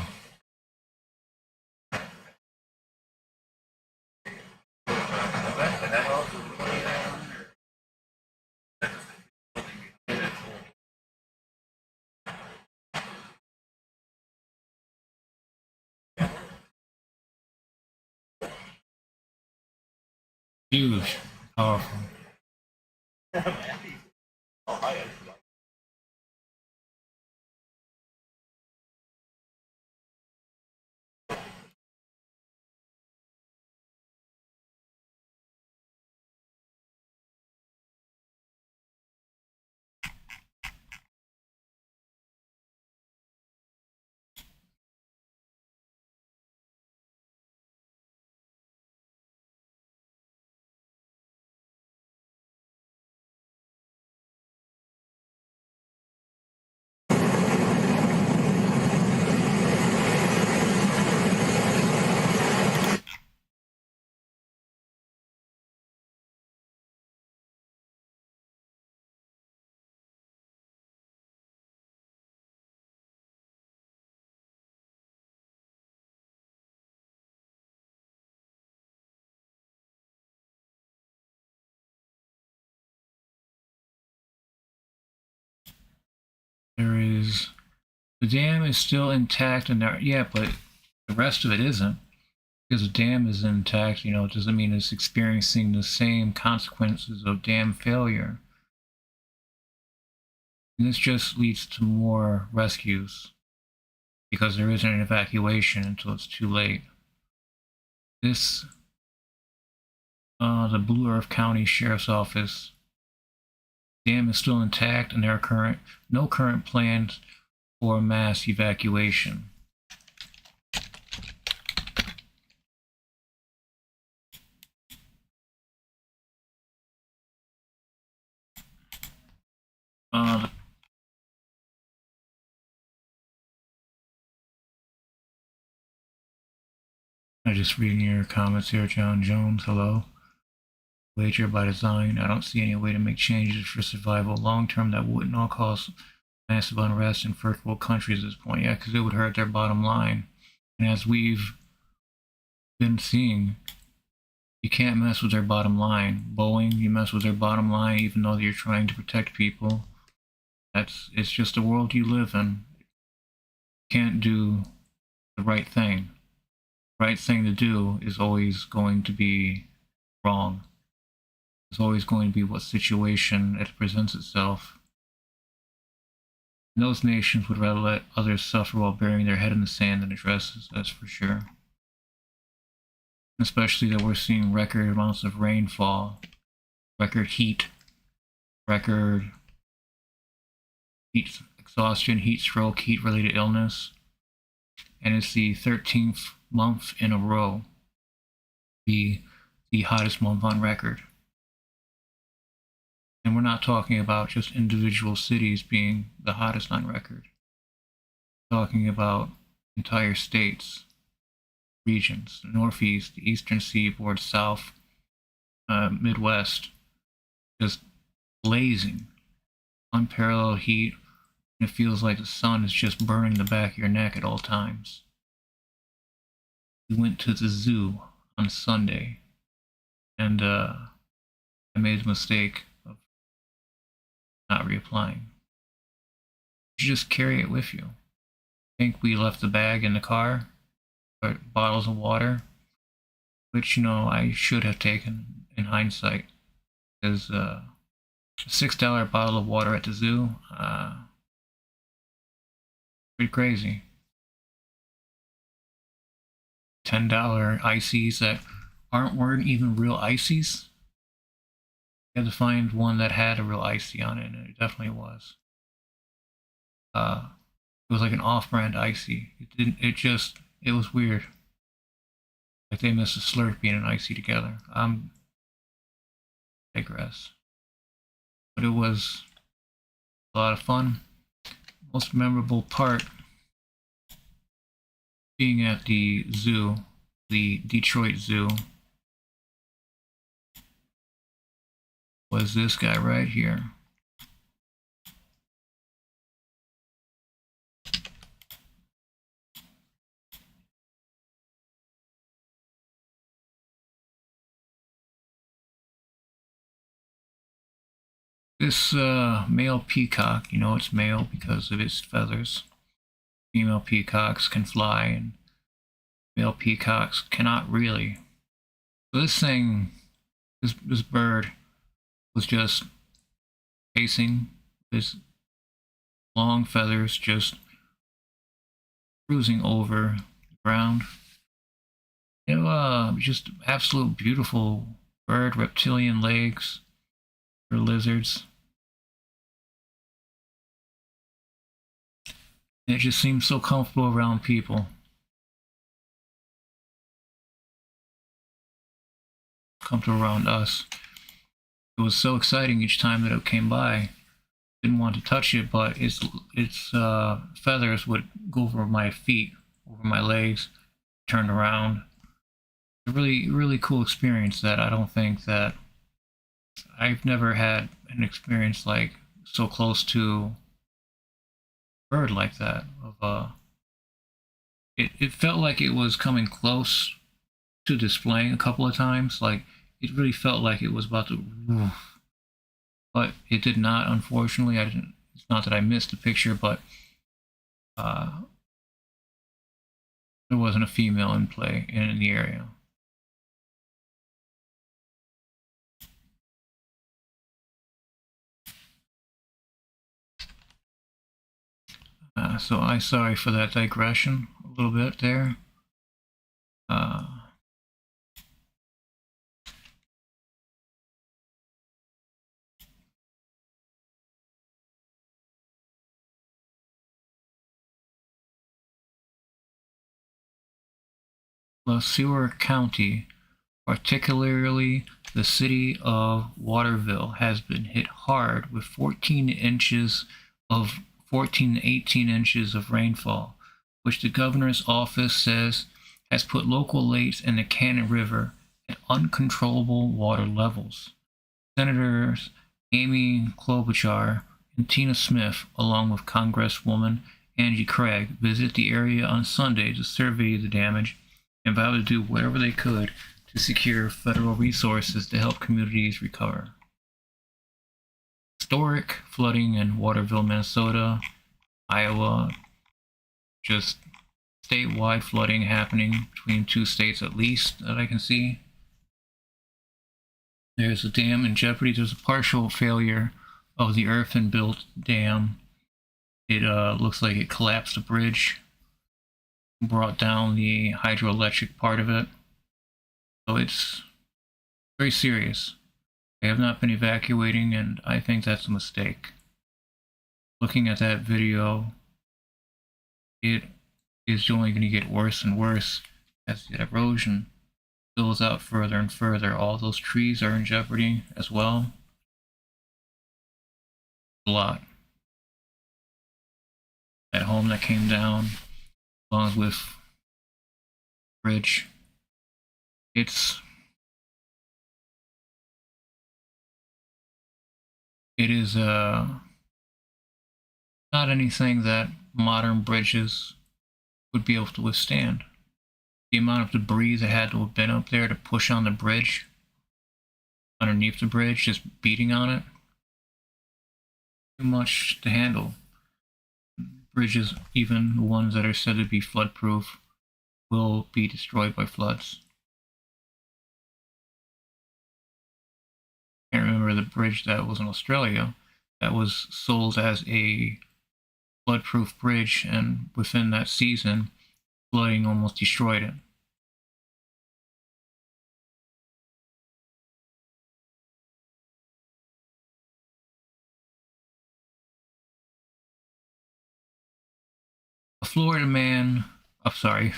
That house is really down, Huge, powerful. There is, the dam is still intact and there, yeah, but the rest of it isn't. Because the dam is intact, you know, it doesn't mean it's experiencing the same consequences of dam failure. And this just leads to more rescues because there isn't an evacuation until it's too late. This, the Blue Earth County Sheriff's Office Dam is still intact, and there are no current plans for mass evacuation. I'm just reading your comments here, John Jones. Hello. Wager by design. I don't see any way to make changes for survival long term that wouldn't all cause massive unrest in first world countries at this point. Yeah, because it would hurt their bottom line. And as we've been seeing, you can't mess with their bottom line. Boeing, you mess with their bottom line even though you're trying to protect people. It's just the world you live in. You can't do the right thing. The right thing to do is always going to be wrong. It's always going to be what situation it presents itself. And those nations would rather let others suffer while burying their head in the sand than address this, that's for sure. Especially that we're seeing record amounts of rainfall, record heat exhaustion, heat stroke, heat related illness. And it's the 13th month in a row, the hottest month on record. And we're not talking about just individual cities being the hottest on record. We're talking about entire states, regions, the Northeast, the Eastern Seaboard, South, Midwest, just blazing, unparalleled heat. And it feels like the sun is just burning the back of your neck at all times. We went to the zoo on Sunday, and I made the mistake of not reapplying. You just carry it with you. I think we left the bag in the car, or bottles of water, which, I should have taken in hindsight, because a $6 bottle of water at the zoo, pretty crazy. $10 ices that weren't even real ices. You had to find one that had a real icy on it, and it definitely was. It was like an off-brand icy. It was weird. Like they missed a Slurpee and an icy together. Digress. But it was a lot of fun. Most memorable part being at the zoo, the Detroit Zoo, was this guy right here. This male peacock, it's male because of its feathers. Female peacocks can fly, and male peacocks cannot really. So this bird was just pacing, his long feathers just cruising over the ground. Just absolute beautiful bird, reptilian legs for lizards. It just seems so comfortable around people. Comfortable around us. It was so exciting each time that it came by. Didn't want to touch it, but its feathers would go over my feet, over my legs, turn around. A really, really cool experience that I don't think that I've never had an experience like so close to a bird like that. It felt like it was coming close to displaying a couple of times. Like it really felt like it was about to, but it did not. Unfortunately, It's not that I missed the picture, but there wasn't a female in play in the area. So I'm sorry for that digression a little bit there. LeSueur County, particularly the city of Waterville, has been hit hard with 14 to 18 inches of rainfall, which the governor's office says has put local lakes and the Cannon River at uncontrollable water levels. Senators Amy Klobuchar and Tina Smith, along with Congresswoman Angie Craig, visit the area on Sunday to survey the damage and vow to do whatever they could to secure federal resources to help communities recover. Historic flooding in Waterville, Minnesota, Iowa, just statewide flooding happening between two states at least that I can see. There's a dam in jeopardy. There's a partial failure of the earthen-built dam. It looks like it collapsed a bridge, brought down the hydroelectric part of it. So it's very serious. They have not been evacuating, and I think that's a mistake. Looking at that video, it is only going to get worse and worse as the erosion spills out further and further. All those trees are in jeopardy as well. A lot. That home that came down, along with bridge. It is not anything that modern bridges would be able to withstand. The amount of debris that had to have been up there to push on the bridge, underneath the bridge, just beating on it, too much to handle. Bridges, even the ones that are said to be flood-proof, will be destroyed by floods. I can't remember the bridge that was in Australia that was sold as a flood-proof bridge, and within that season, flooding almost destroyed it. A Florida man, I'm sorry.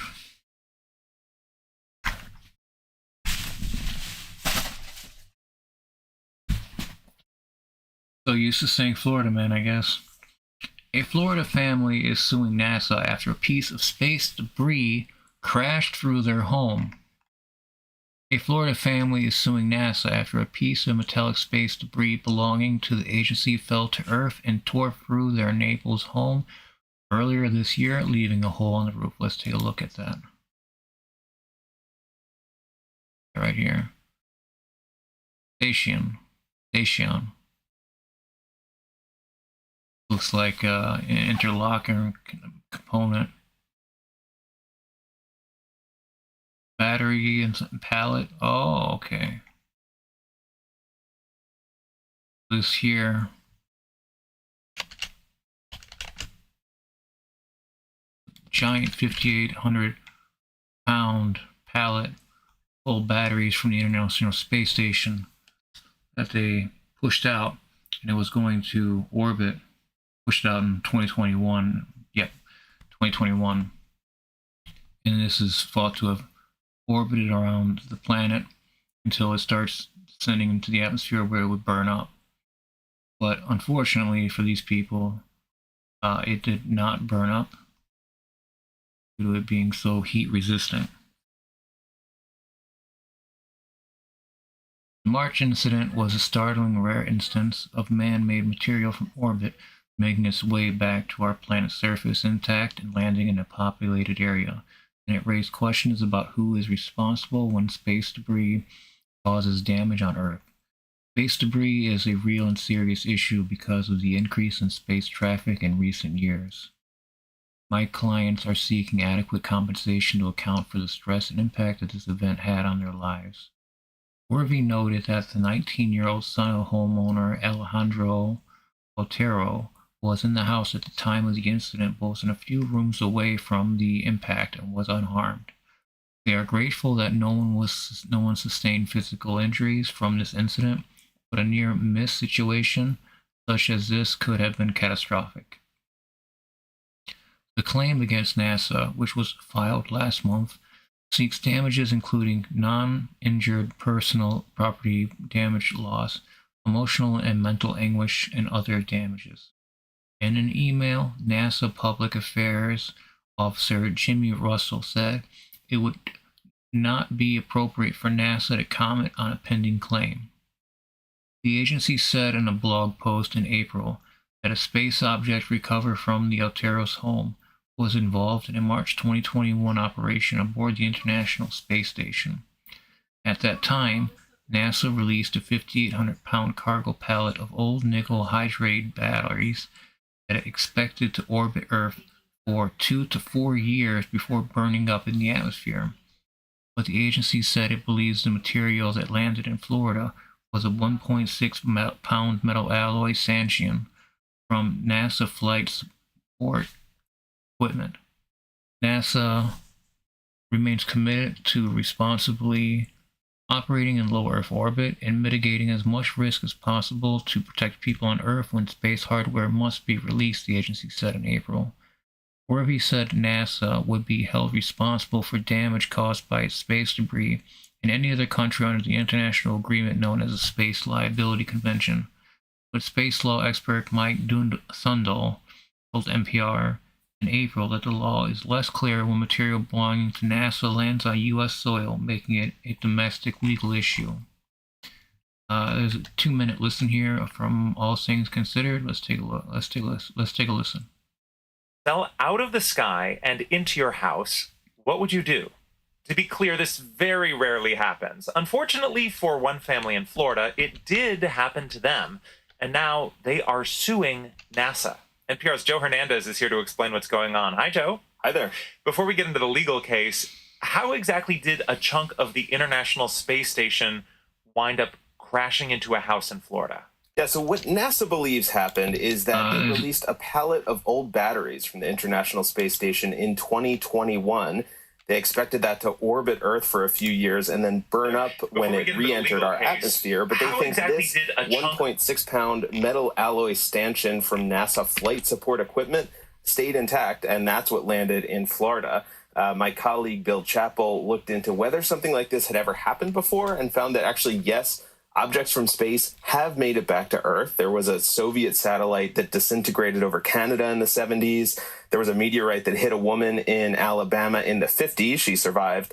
So used to saying Florida man, I guess. A Florida family is suing NASA after a piece of space debris crashed through their home. A Florida family is suing NASA after a piece of metallic space debris belonging to the agency fell to Earth and tore through their Naples home earlier this year, leaving a hole in the roof. Let's take a look at that. Right here. Station. Looks like an interlocking component. Battery and pallet. Oh, okay. This here. Giant 5,800 pound pallet full of batteries from the International Space Station that they pushed out, and it was going to orbit. Pushed out in 2021. Yep, 2021. And this is thought to have orbited around the planet until it starts descending into the atmosphere where it would burn up. But unfortunately for these people, it did not burn up due to it being so heat resistant. The March incident was a startling rare instance of man-made material from orbit making its way back to our planet's surface intact and landing in a populated area, and it raised questions about who is responsible when space debris causes damage on Earth. Space debris is a real and serious issue because of the increase in space traffic in recent years. My clients are seeking adequate compensation to account for the stress and impact that this event had on their lives. Worthy noted that the 19-year-old son of homeowner Alejandro Otero was in the house at the time of the incident, but was in a few rooms away from the impact and was unharmed. They are grateful that no one sustained physical injuries from this incident, but a near-miss situation such as this could have been catastrophic. The claim against NASA, which was filed last month, seeks damages including non-injured personal property damage loss, emotional and mental anguish, and other damages. In an email, NASA Public Affairs Officer Jimmy Russell said it would not be appropriate for NASA to comment on a pending claim. The agency said in a blog post in April that a space object recovered from the Alteros home was involved in a March 2021 operation aboard the International Space Station. At that time, NASA released a 5,800-pound cargo pallet of old nickel hydrate batteries that it expected to orbit Earth for 2 to 4 years before burning up in the atmosphere. But the agency said it believes the material that landed in Florida was a 1.6-pound metal alloy stanchion from NASA flight support equipment. NASA remains committed to responsibly operating in low Earth orbit and mitigating as much risk as possible to protect people on Earth when space hardware must be released, the agency said in April. Worthy said NASA would be held responsible for damage caused by space debris in any other country under the international agreement known as the Space Liability Convention. But space law expert Mike Sundall told NPR in April that the law is less clear when material belonging to NASA lands on U.S. soil, making it a domestic legal issue. There's a 2-minute listen here from All Things Considered. Let's take a look. Let's take a listen. Fell out of the sky and into your house, what would you do? To be clear, this very rarely happens. Unfortunately for one family in Florida, it did happen to them, and now they are suing NASA. NPR's Joe Hernandez is here to explain what's going on. Hi, Joe. Hi there. Before we get into the legal case, how exactly did a chunk of the International Space Station wind up crashing into a house in Florida? Yeah, so what NASA believes happened is that they released a pallet of old batteries from the International Space Station in 2021. They expected that to orbit Earth for a few years and then burn up when it re-entered our atmosphere. But they think this 1.6-pound metal alloy stanchion from NASA flight support equipment stayed intact, and that's what landed in Florida. My colleague Bill Chappell looked into whether something like this had ever happened before and found that actually, yes, objects from space have made it back to Earth. There was a Soviet satellite that disintegrated over Canada in the 70s. There was a meteorite that hit a woman in Alabama in the 50s. She survived.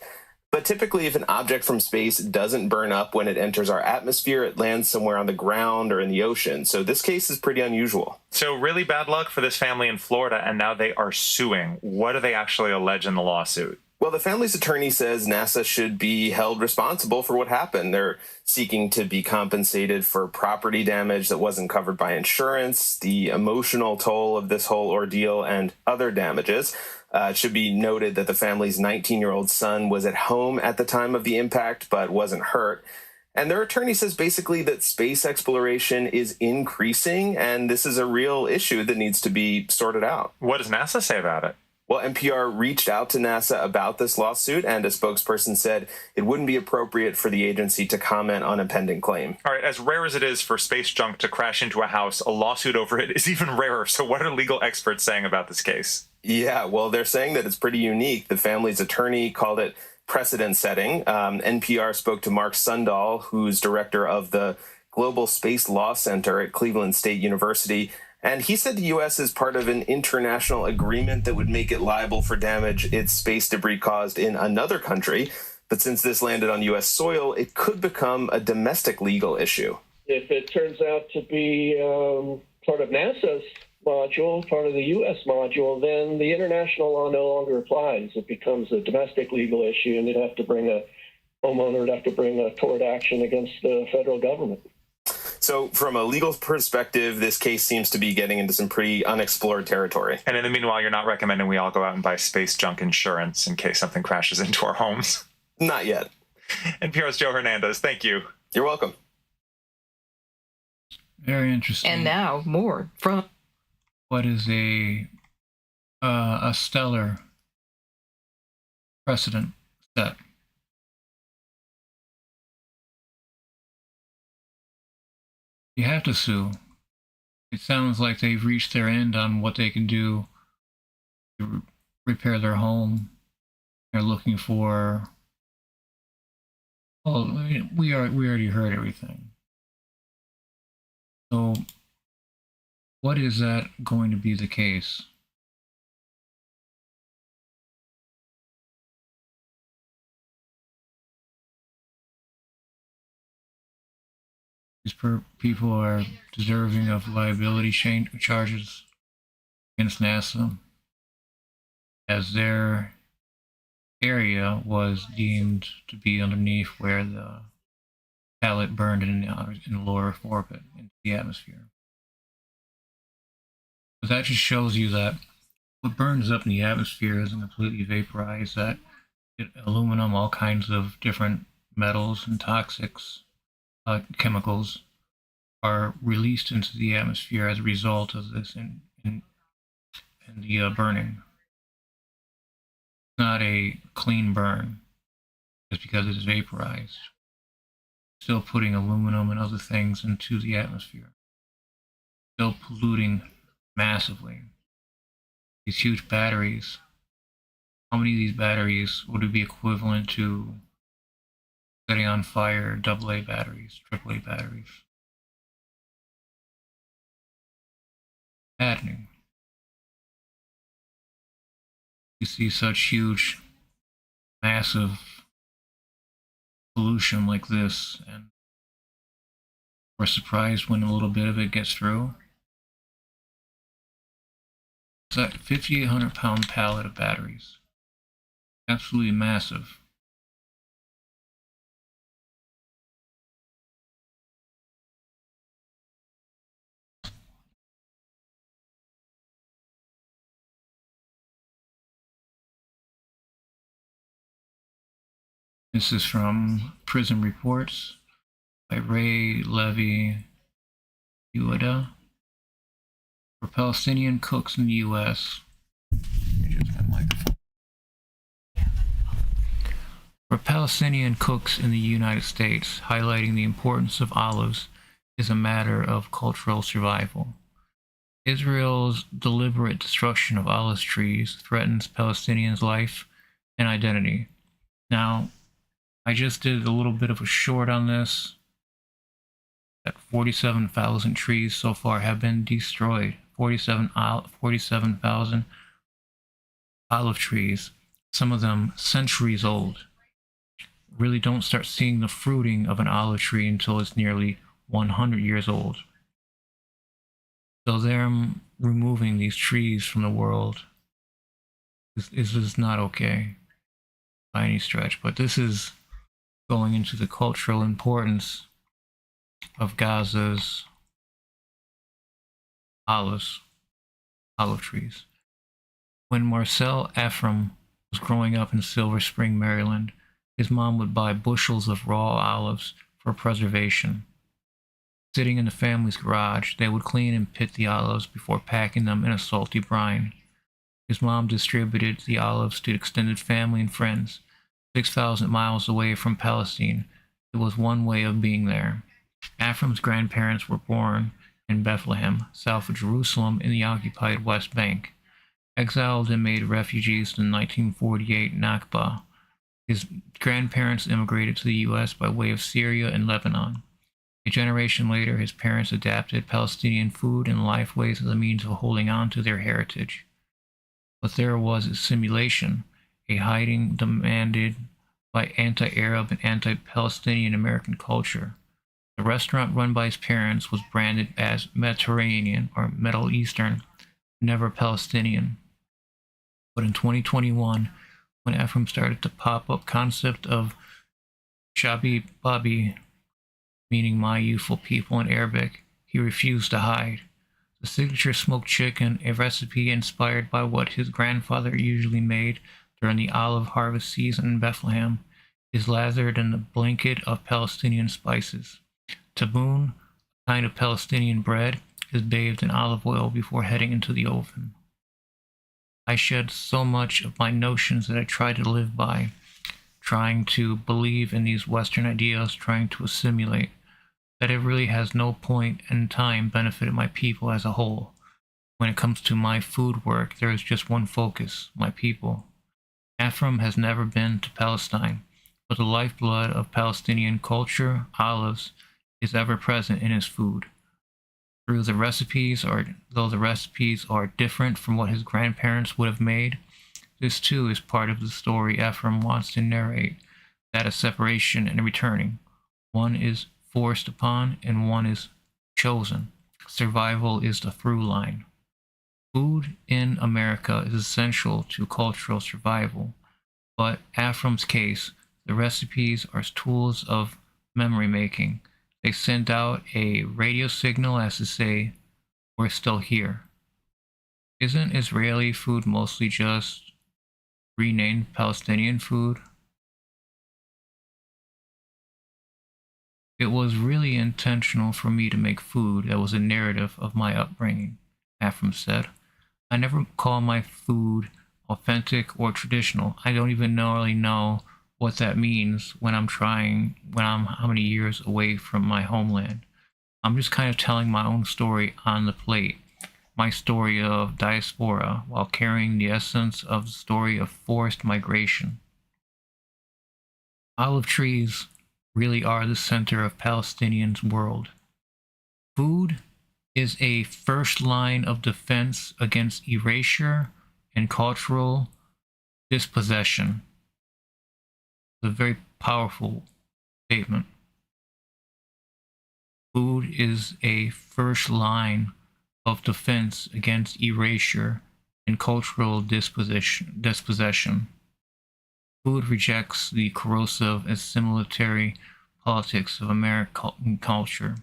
But typically, if an object from space doesn't burn up when it enters our atmosphere, it lands somewhere on the ground or in the ocean. So this case is pretty unusual. So really bad luck for this family in Florida, and now they are suing. What do they actually allege in the lawsuit? Well, the family's attorney says NASA should be held responsible for what happened. They're seeking to be compensated for property damage that wasn't covered by insurance, the emotional toll of this whole ordeal, and other damages. It should be noted that the family's 19-year-old son was at home at the time of the impact, but wasn't hurt. And their attorney says basically that space exploration is increasing, and this is a real issue that needs to be sorted out. What does NASA say about it? Well, NPR reached out to NASA about this lawsuit, and a spokesperson said it wouldn't be appropriate for the agency to comment on a pending claim. All right, as rare as it is for space junk to crash into a house, a lawsuit over it is even rarer. So what are legal experts saying about this case? Yeah, well, they're saying that it's pretty unique. The family's attorney called it precedent-setting. NPR spoke to Mark Sundall, who's director of the Global Space Law Center at Cleveland State University. And he said the U.S. is part of an international agreement that would make it liable for damage its space debris caused in another country. But since this landed on U.S. soil, it could become a domestic legal issue. If it turns out to be part of NASA's module, part of the U.S. module, then the international law no longer applies. It becomes a domestic legal issue, and homeowner would have to bring a tort action against the federal government. So from a legal perspective, this case seems to be getting into some pretty unexplored territory. And in the meanwhile, you're not recommending we all go out and buy space junk insurance in case something crashes into our homes? Not yet. NPR's Joe Hernandez, thank you. You're welcome. Very interesting. And now more from what is a stellar precedent set. You have to sue. It sounds like they've reached their end on what they can do to repair their home They're looking for. Well, we already heard everything. So, what is that going to be the case? These people are deserving of liability charges against NASA, as their area was deemed to be underneath where the pellet burned in the lower orbit into the atmosphere. But that just shows you that what burns up in the atmosphere isn't completely vaporized, that aluminum, all kinds of different metals and toxics, chemicals are released into the atmosphere as a result of this in the burning. It's not a clean burn just because it is vaporized. Still putting aluminum and other things into the atmosphere. Still polluting massively. These huge batteries. How many of these batteries would be equivalent to setting on fire AA batteries, AAA batteries? Maddening. You see such huge, massive pollution like this, and we're surprised when a little bit of it gets through. It's that 5,800-pound pallet of batteries. Absolutely massive. This is from Prison Reports by Ray Levy Ueda. For Palestinian cooks in the U.S. For Palestinian cooks in the United States, highlighting the importance of olives is a matter of cultural survival. Israel's deliberate destruction of olive trees threatens Palestinians' life and identity. Now, I just did a little bit of a short on this. That 47,000 trees so far have been destroyed. 47,000 olive trees, some of them centuries old. Really don't start seeing the fruiting of an olive tree until it's nearly 100 years old. So them removing these trees from the world is not okay by any stretch, but this is going into the cultural importance of Gaza's olive trees. When Marcel Ephraim was growing up in Silver Spring, Maryland, his mom would buy bushels of raw olives for preservation. Sitting in the family's garage, they would clean and pit the olives before packing them in a salty brine. His mom distributed the olives to extended family and friends. 6,000 miles away from Palestine, it was one way of being there. Ephraim's grandparents were born in Bethlehem, south of Jerusalem in the occupied West Bank. Exiled and made refugees in the 1948 Nakba, his grandparents immigrated to the U.S. by way of Syria and Lebanon. A generation later, his parents adapted Palestinian food and lifeways as a means of holding on to their heritage. But there was assimilation, a hiding demanded by anti-Arab and anti-Palestinian American culture. The restaurant run by his parents was branded as Mediterranean or Middle Eastern, never Palestinian. But in 2021, when Ephraim started to pop up concept of Shabi Babi, meaning my youthful people in Arabic, he refused to hide. The signature smoked chicken, a recipe inspired by what his grandfather usually made during the olive harvest season in Bethlehem, is lathered in a blanket of Palestinian spices. Taboon, a kind of Palestinian bread, is bathed in olive oil before heading into the oven. I shed so much of my notions that I tried to live by, trying to believe in these Western ideas, trying to assimilate, that it really has no point in time benefited my people as a whole. When it comes to my food work, there is just one focus, my people. Ephraim has never been to Palestine, but the lifeblood of Palestinian culture, olives, is ever present in his food. Though the recipes are different from what his grandparents would have made, this too is part of the story Ephraim wants to narrate, that of separation and returning. One is forced upon and one is chosen. Survival is the through line. Food in America is essential to cultural survival, but Ephraim's case, the recipes are tools of memory making. They send out a radio signal as to say, we're still here. Isn't Israeli food mostly just renamed Palestinian food? It was really intentional for me to make food that was a narrative of my upbringing, Ephraim said. I never call my food authentic or traditional. I don't even really know what that means when I'm how many years away from my homeland. I'm just kind of telling my own story on the plate, my story of diaspora, while carrying the essence of the story of forced migration. Olive trees really are the center of Palestinians' world. Food is a first line of defense against erasure and cultural dispossession. A very powerful statement. Food is a first line of defense against erasure and cultural dispossession. Food rejects the corrosive assimilatory politics of American culture,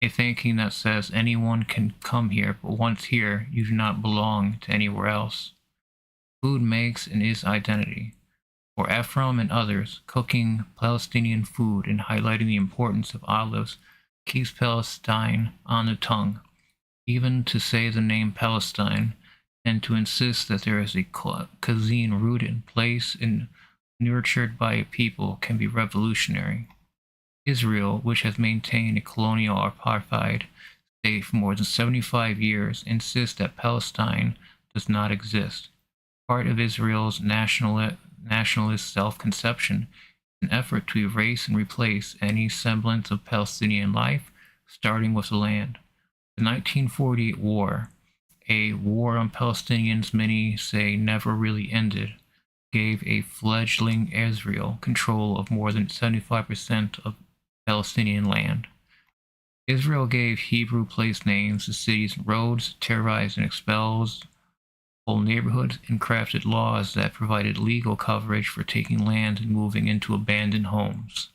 a thinking that says anyone can come here, but once here, you do not belong to anywhere else. Food makes and is identity. For Ephraim and others, cooking Palestinian food and highlighting the importance of olives keeps Palestine on the tongue. Even to say the name Palestine and to insist that there is a cuisine rooted in place and nurtured by a people can be revolutionary. Israel, which has maintained a colonial apartheid state for more than 75 years, insists that Palestine does not exist. Part of Israel's nationalist self-conception is an effort to erase and replace any semblance of Palestinian life, starting with the land. The 1948 war, a war on Palestinians many say never really ended, gave a fledgling Israel control of more than 75% of Palestinian land. Israel gave Hebrew place names to cities and roads, terrorized and expelled whole neighborhoods, and crafted laws that provided legal coverage for taking land and moving into abandoned homes.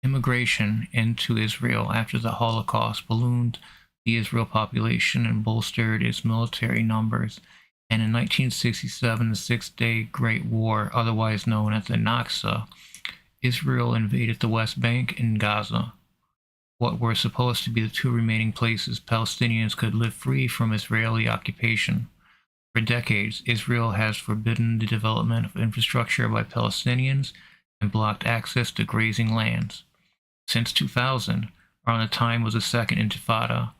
Immigration into Israel after the Holocaust ballooned the Israel population and bolstered its military numbers, and in 1967, the Six-Day Great War, otherwise known as the Nakba, Israel invaded the West Bank and Gaza, what were supposed to be the two remaining places Palestinians could live free from Israeli occupation. For decades, Israel has forbidden the development of infrastructure by Palestinians and blocked access to grazing lands. Since 2000, around the time of the Second Intifada,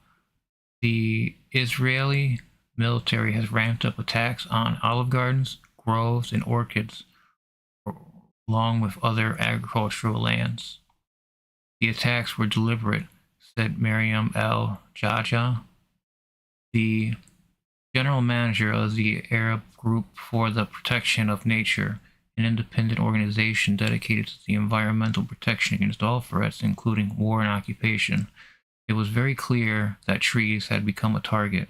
the Israeli military has ramped up attacks on olive gardens, groves, and orchards, along with other agricultural lands. The attacks were deliberate, said Miriam El-Jaja, the general manager of the Arab Group for the Protection of Nature, an independent organization dedicated to the environmental protection against all threats, including war and occupation. It was very clear that trees had become a target.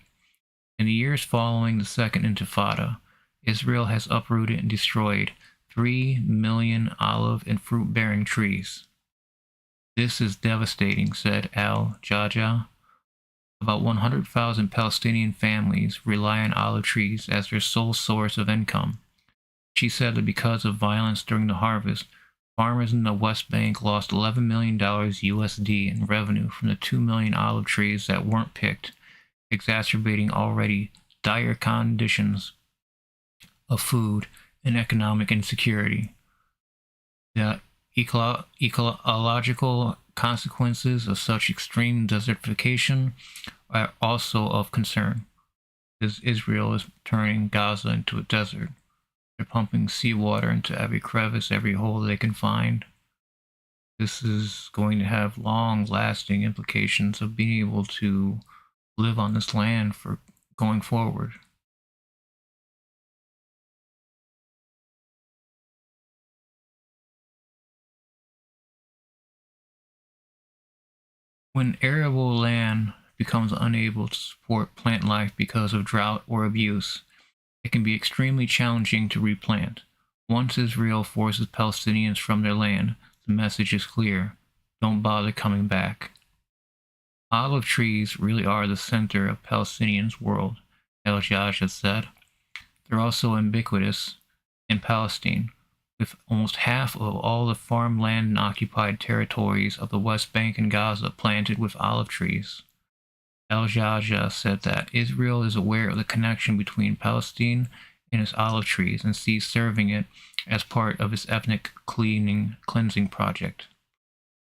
In the years following the Second Intifada, Israel has uprooted and destroyed 3 million olive and fruit-bearing trees. This is devastating, said Al-Jaja. About 100,000 Palestinian families rely on olive trees as their sole source of income. She said that because of violence during the harvest, farmers in the West Bank lost $11 million USD in revenue from the 2 million olive trees that weren't picked, exacerbating already dire conditions of food and economic insecurity. The ecological consequences of such extreme desertification are also of concern. as Israel is turning Gaza into a desert. They're pumping seawater into every crevice, every hole they can find. This is going to have long-lasting implications of being able to live on this land for going forward. When arable land becomes unable to support plant life because of drought or abuse, it can be extremely challenging to replant. Once Israel forces Palestinians from their land, the message is clear: don't bother coming back. Olive trees really are the center of Palestinians' world, El-Jaja said. They're also ubiquitous in Palestine, with almost half of all the farmland and occupied territories of the West Bank and Gaza planted with olive trees. El-Jaja said that Israel is aware of the connection between Palestine and its olive trees and sees serving it as part of its ethnic cleansing project.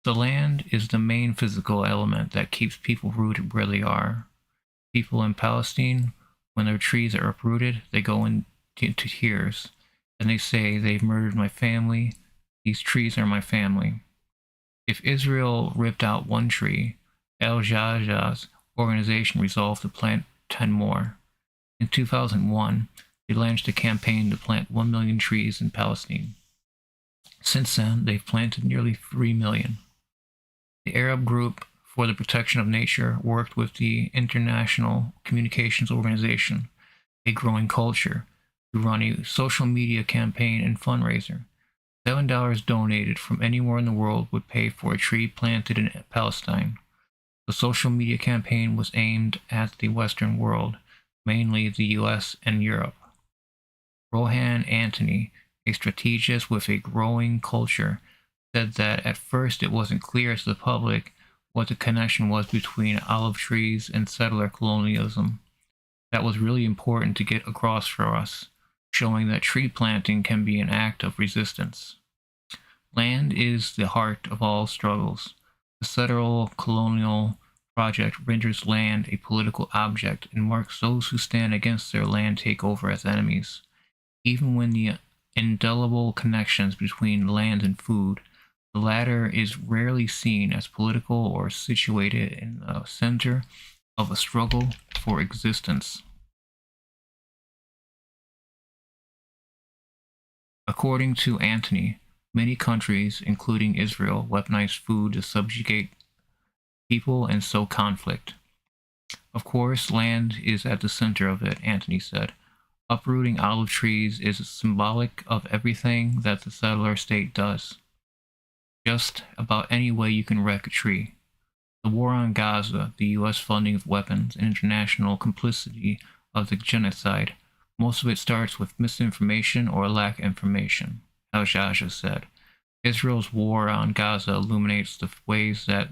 The land is the main physical element that keeps people rooted where they are. People in Palestine, when their trees are uprooted, they go into tears, and they say, "They've murdered my family. These trees are my family." If Israel ripped out one tree, El-Jaja's organization resolved to plant 10 more. In 2001, they launched a campaign to plant 1 million trees in Palestine. Since then, they've planted nearly 3 million. The Arab Group for the Protection of Nature worked with the International Communications Organization, a growing culture, to run a social media campaign and fundraiser. $7 donated from anywhere in the world would pay for a tree planted in Palestine. The social media campaign was aimed at the Western world, mainly the US and Europe. Rohan Anthony, a strategist with a growing culture, said that at first it wasn't clear to the public what the connection was between olive trees and settler colonialism. That was really important to get across for us, showing that tree planting can be an act of resistance. Land is the heart of all struggles. The settler colonial project renders land a political object and marks those who stand against their land takeover as enemies. Even when the indelible connections between land and food, the latter is rarely seen as political or situated in the center of a struggle for existence. According to Anthony, many countries, including Israel, weaponize food to subjugate people and sow conflict. Of course, land is at the center of it, Anthony said. Uprooting olive trees is symbolic of everything that the settler state does. Just about any way you can wreck a tree. The war on Gaza, the US funding of weapons, and international complicity of the genocide, most of it starts with misinformation or lack of information, El-Jaja said. Israel's war on Gaza illuminates the ways that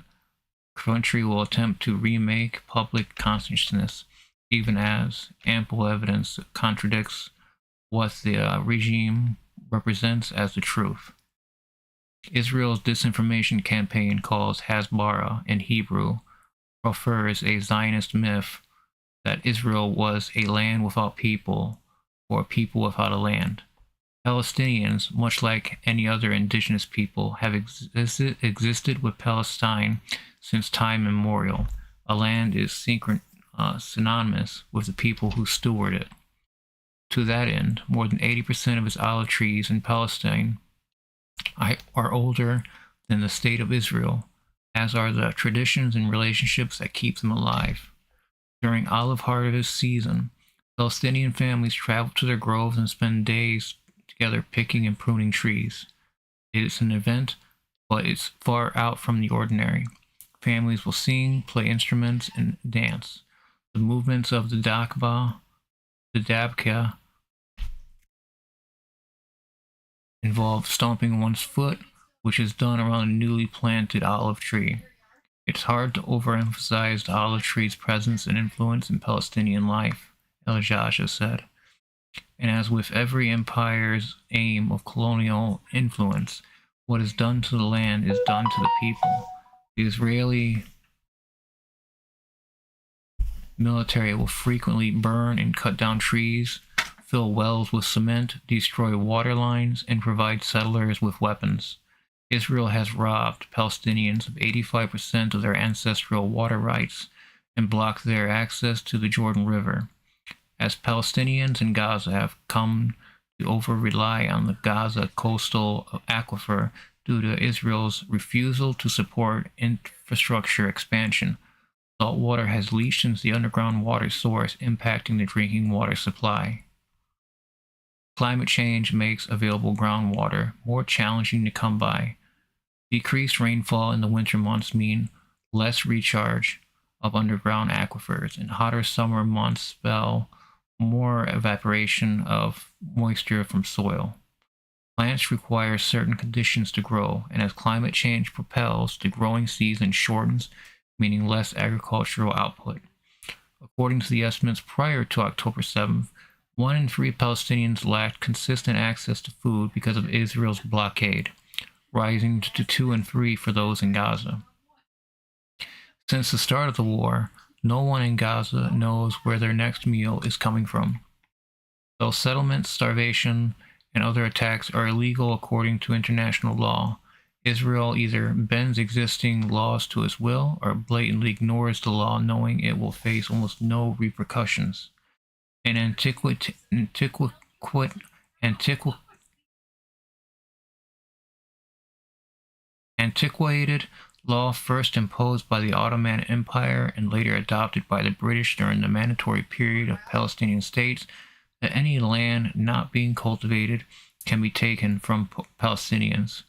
the country will attempt to remake public consciousness, even as ample evidence contradicts what the regime represents as the truth. Israel's disinformation campaign calls Hasbara in Hebrew prefers a Zionist myth that Israel was a land without people or a people without a land. Palestinians, much like any other indigenous people, have existed with Palestine since time immemorial. A land is synonymous with the people who steward it. To that end, more than 80% of its olive trees in Palestine are older than the state of Israel, as are the traditions and relationships that keep them alive. During olive harvest season, Palestinian families travel to their groves and spend days together picking and pruning trees. It is an event, but it's far out from the ordinary. Families will sing, play instruments, and dance. The movements of the dabka, involve stomping one's foot, which is done around a newly planted olive tree. It's hard to overemphasize the olive tree's presence and influence in Palestinian life, El-Jaja said. And as with every empire's aim of colonial influence, what is done to the land is done to the people. The Israeli military will frequently burn and cut down trees, fill wells with cement, destroy water lines, and provide settlers with weapons. Israel has robbed Palestinians of 85% of their ancestral water rights and blocked their access to the Jordan River. As Palestinians in Gaza have come to over-rely on the Gaza coastal aquifer due to Israel's refusal to support infrastructure expansion, salt water has leached into the underground water source, impacting the drinking water supply. Climate change makes available groundwater more challenging to come by. Decreased rainfall in the winter months mean less recharge of underground aquifers, and hotter summer months spell more evaporation of moisture from soil. Plants require certain conditions to grow, and as climate change propels, the growing season shortens, meaning less agricultural output. According to the estimates prior to October 7th, 1 in 3 Palestinians lacked consistent access to food because of Israel's blockade, rising to 2 in 3 for those in Gaza. Since the start of the war, no one in Gaza knows where their next meal is coming from. Though settlements, starvation, and other attacks are illegal according to international law, Israel either bends existing laws to its will or blatantly ignores the law, knowing it will face almost no repercussions. An antiquated law first imposed by the Ottoman Empire and later adopted by the British during the mandatory period of Palestinian states, that any land not being cultivated can be taken from Palestinians.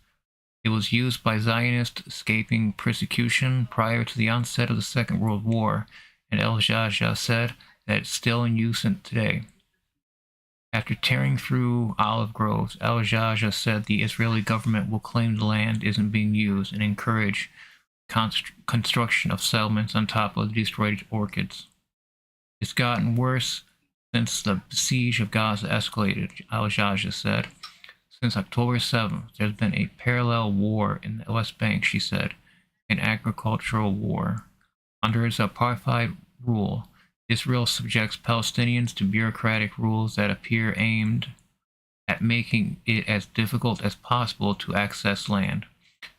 It was used by Zionists escaping persecution prior to the onset of the Second World War, and Al-Jaja said that it's still in use today. After tearing through olive groves, Al-Jaja said the Israeli government will claim the land isn't being used and encourage construction of settlements on top of the destroyed orchards. It's gotten worse since the siege of Gaza escalated, Al-Jaja said. Since October 7th, there's been a parallel war in the West Bank, she said, an agricultural war. Under its apartheid rule, Israel subjects Palestinians to bureaucratic rules that appear aimed at making it as difficult as possible to access land.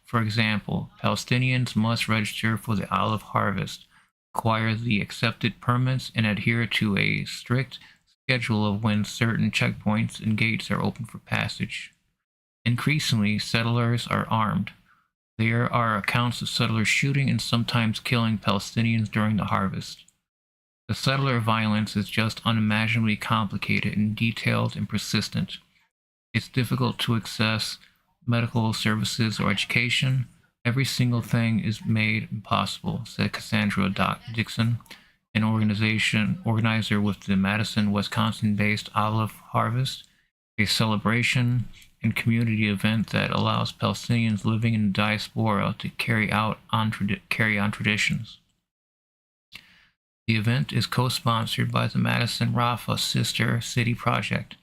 For example, Palestinians must register for the olive harvest, acquire the accepted permits, and adhere to a strict schedule of when certain checkpoints and gates are open for passage. Increasingly, settlers are armed. There are accounts of settlers shooting and sometimes killing Palestinians during the harvest. The settler violence is just unimaginably complicated and detailed and persistent. It's difficult to access medical services or education. Every single thing is made impossible, said Cassandra Dixon, an organizer with the Madison, Wisconsin-based Olive Harvest, a celebration and community event that allows Palestinians living in the diaspora to carry on traditions. The event is co-sponsored by the Madison Rafah Sister City Project,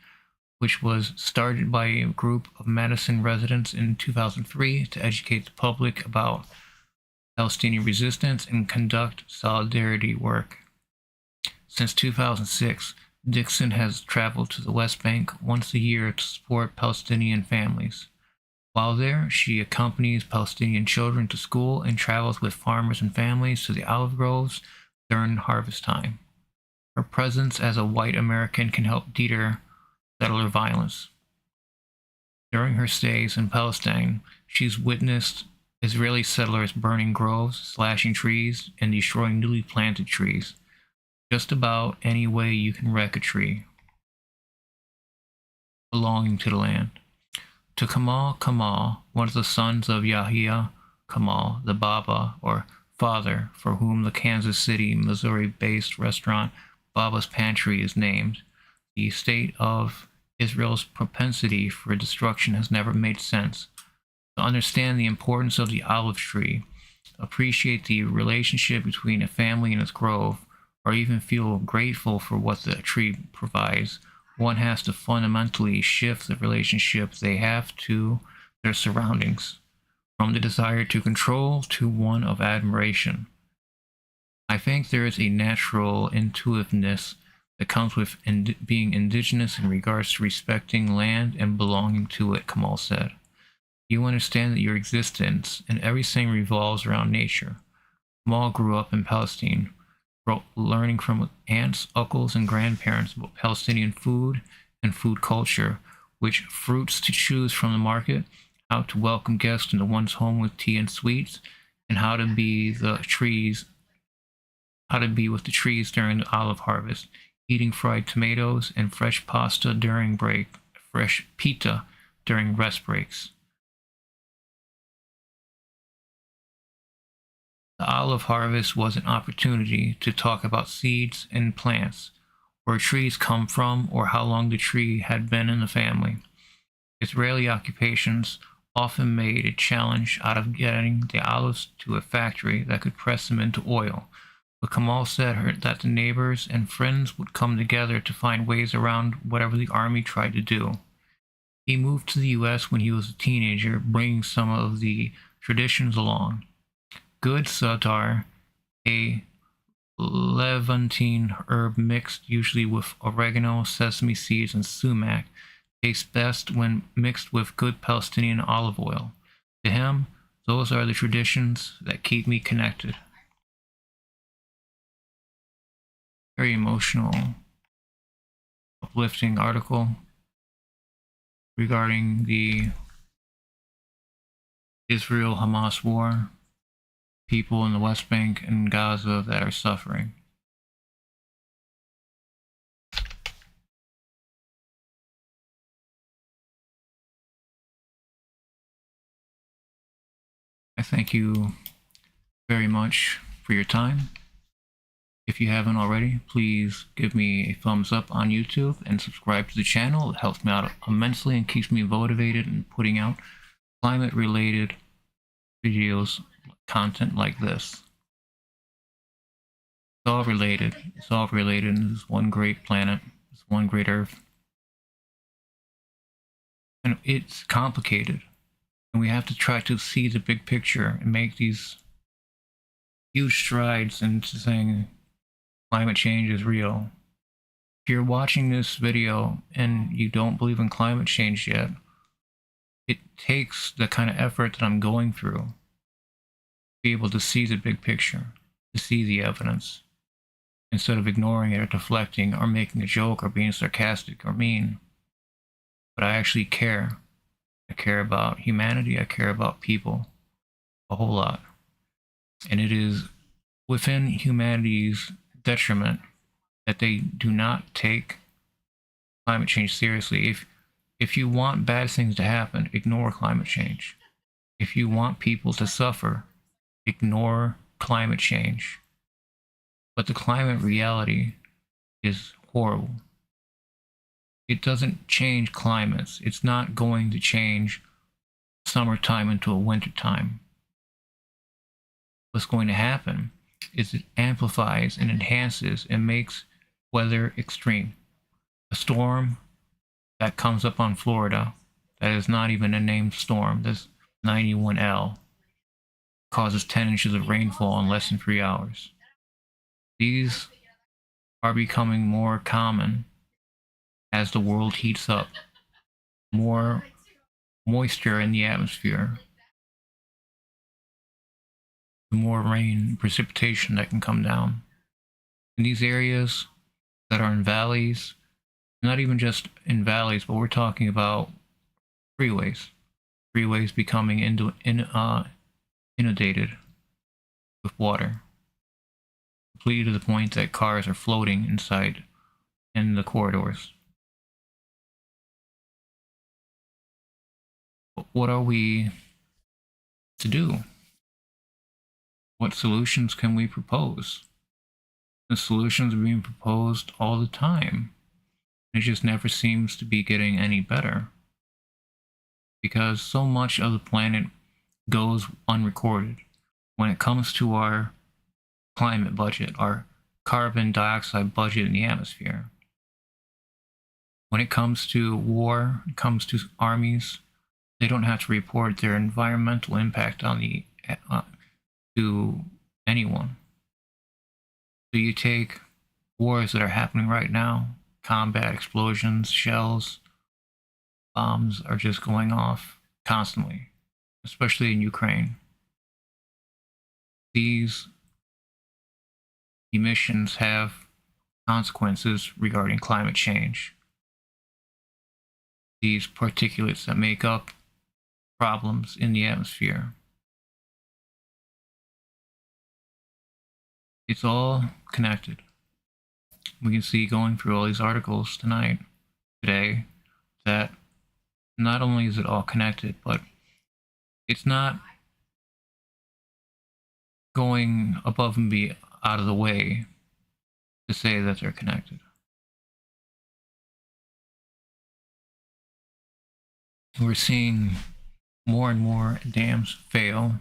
which was started by a group of Madison residents in 2003 to educate the public about Palestinian resistance and conduct solidarity work. Since 2006, Dixon has traveled to the West Bank once a year to support Palestinian families. While there, she accompanies Palestinian children to school and travels with farmers and families to the olive groves during harvest time. Her presence as a white American can help deter settler violence. During her stays in Palestine, she's witnessed Israeli settlers burning groves, slashing trees, and destroying newly planted trees. Just about any way you can wreck a tree belonging to the land. To Kamal, one of the sons of Yahya Kamal, the Baba, or father, for whom the Kansas City, Missouri-based restaurant Baba's Pantry is named, the state of Israel's propensity for destruction has never made sense. To understand the importance of the olive tree, appreciate the relationship between a family and its grove, or even feel grateful for what the tree provides, one has to fundamentally shift the relationship they have to their surroundings, from the desire to control to one of admiration. I think there is a natural intuitiveness that comes with being indigenous in regards to respecting land and belonging to it, Kamal said. You understand that your existence and everything revolves around nature. Kamal grew up in Palestine, learning from aunts, uncles, and grandparents about Palestinian food and food culture, which fruits to choose from the market, how to welcome guests into one's home with tea and sweets, and how to be with the trees during the olive harvest, eating fried tomatoes and fresh pita during rest breaks. The olive harvest was an opportunity to talk about seeds and plants, where trees come from, or how long the tree had been in the family. Israeli occupations often made a challenge out of getting the olives to a factory that could press them into oil. But Kamal said that the neighbors and friends would come together to find ways around whatever the army tried to do. He moved to the US when he was a teenager, bringing some of the traditions along. Good satar, a Levantine herb mixed usually with oregano, sesame seeds, and sumac, tastes best when mixed with good Palestinian olive oil. To him, those are the traditions that keep me connected. Very emotional, uplifting article regarding the Israel-Hamas war, people in the West Bank and Gaza that are suffering. I thank you very much for your time. If you haven't already, please give me a thumbs up on YouTube and subscribe to the channel. It helps me out immensely and keeps me motivated in putting out climate-related videos, content like this. It's all related. It's all related in this one great planet, this one great Earth. And it's complicated. And we have to try to see the big picture and make these huge strides into saying climate change is real. If you're watching this video and you don't believe in climate change yet, it takes the kind of effort that I'm going through to be able to see the big picture, to see the evidence, instead of ignoring it or deflecting or making a joke or being sarcastic or mean. But I actually care. I care about humanity. I care about people a whole lot. And it is within humanity's detriment that they do not take climate change seriously. If you want bad things to happen, ignore climate change. If you want people to suffer, ignore climate change. But the climate reality is horrible. It doesn't change climates. It's not going to change summertime into a wintertime. What's going to happen is it amplifies and enhances and makes weather extreme. A storm that comes up on Florida that is not even a named storm, this 91L, causes 10 inches of rainfall in less than 3 hours. These are becoming more common as the world heats up. More moisture in the atmosphere, the more rain, precipitation that can come down. In these areas that are in valleys, not even just in valleys, but we're talking about freeways. Freeways becoming inundated with water, completely to the point that cars are floating inside in the corridors. What are we to do? What solutions can we propose? The solutions are being proposed all the time. It just never seems to be getting any better. Because so much of the planet goes unrecorded when it comes to our climate budget, our carbon dioxide budget in the atmosphere. When it comes to war, it comes to armies, they don't have to report their environmental impact on the to anyone. So you take wars that are happening right now, combat, explosions, shells, bombs are just going off constantly, especially in Ukraine. These emissions have consequences regarding climate change. These particulates that make up problems in the atmosphere. It's all connected. We can see going through all these articles today, that not only is it all connected, but it's not going above and be out of the way to say that they're connected. We're seeing more and more dams fail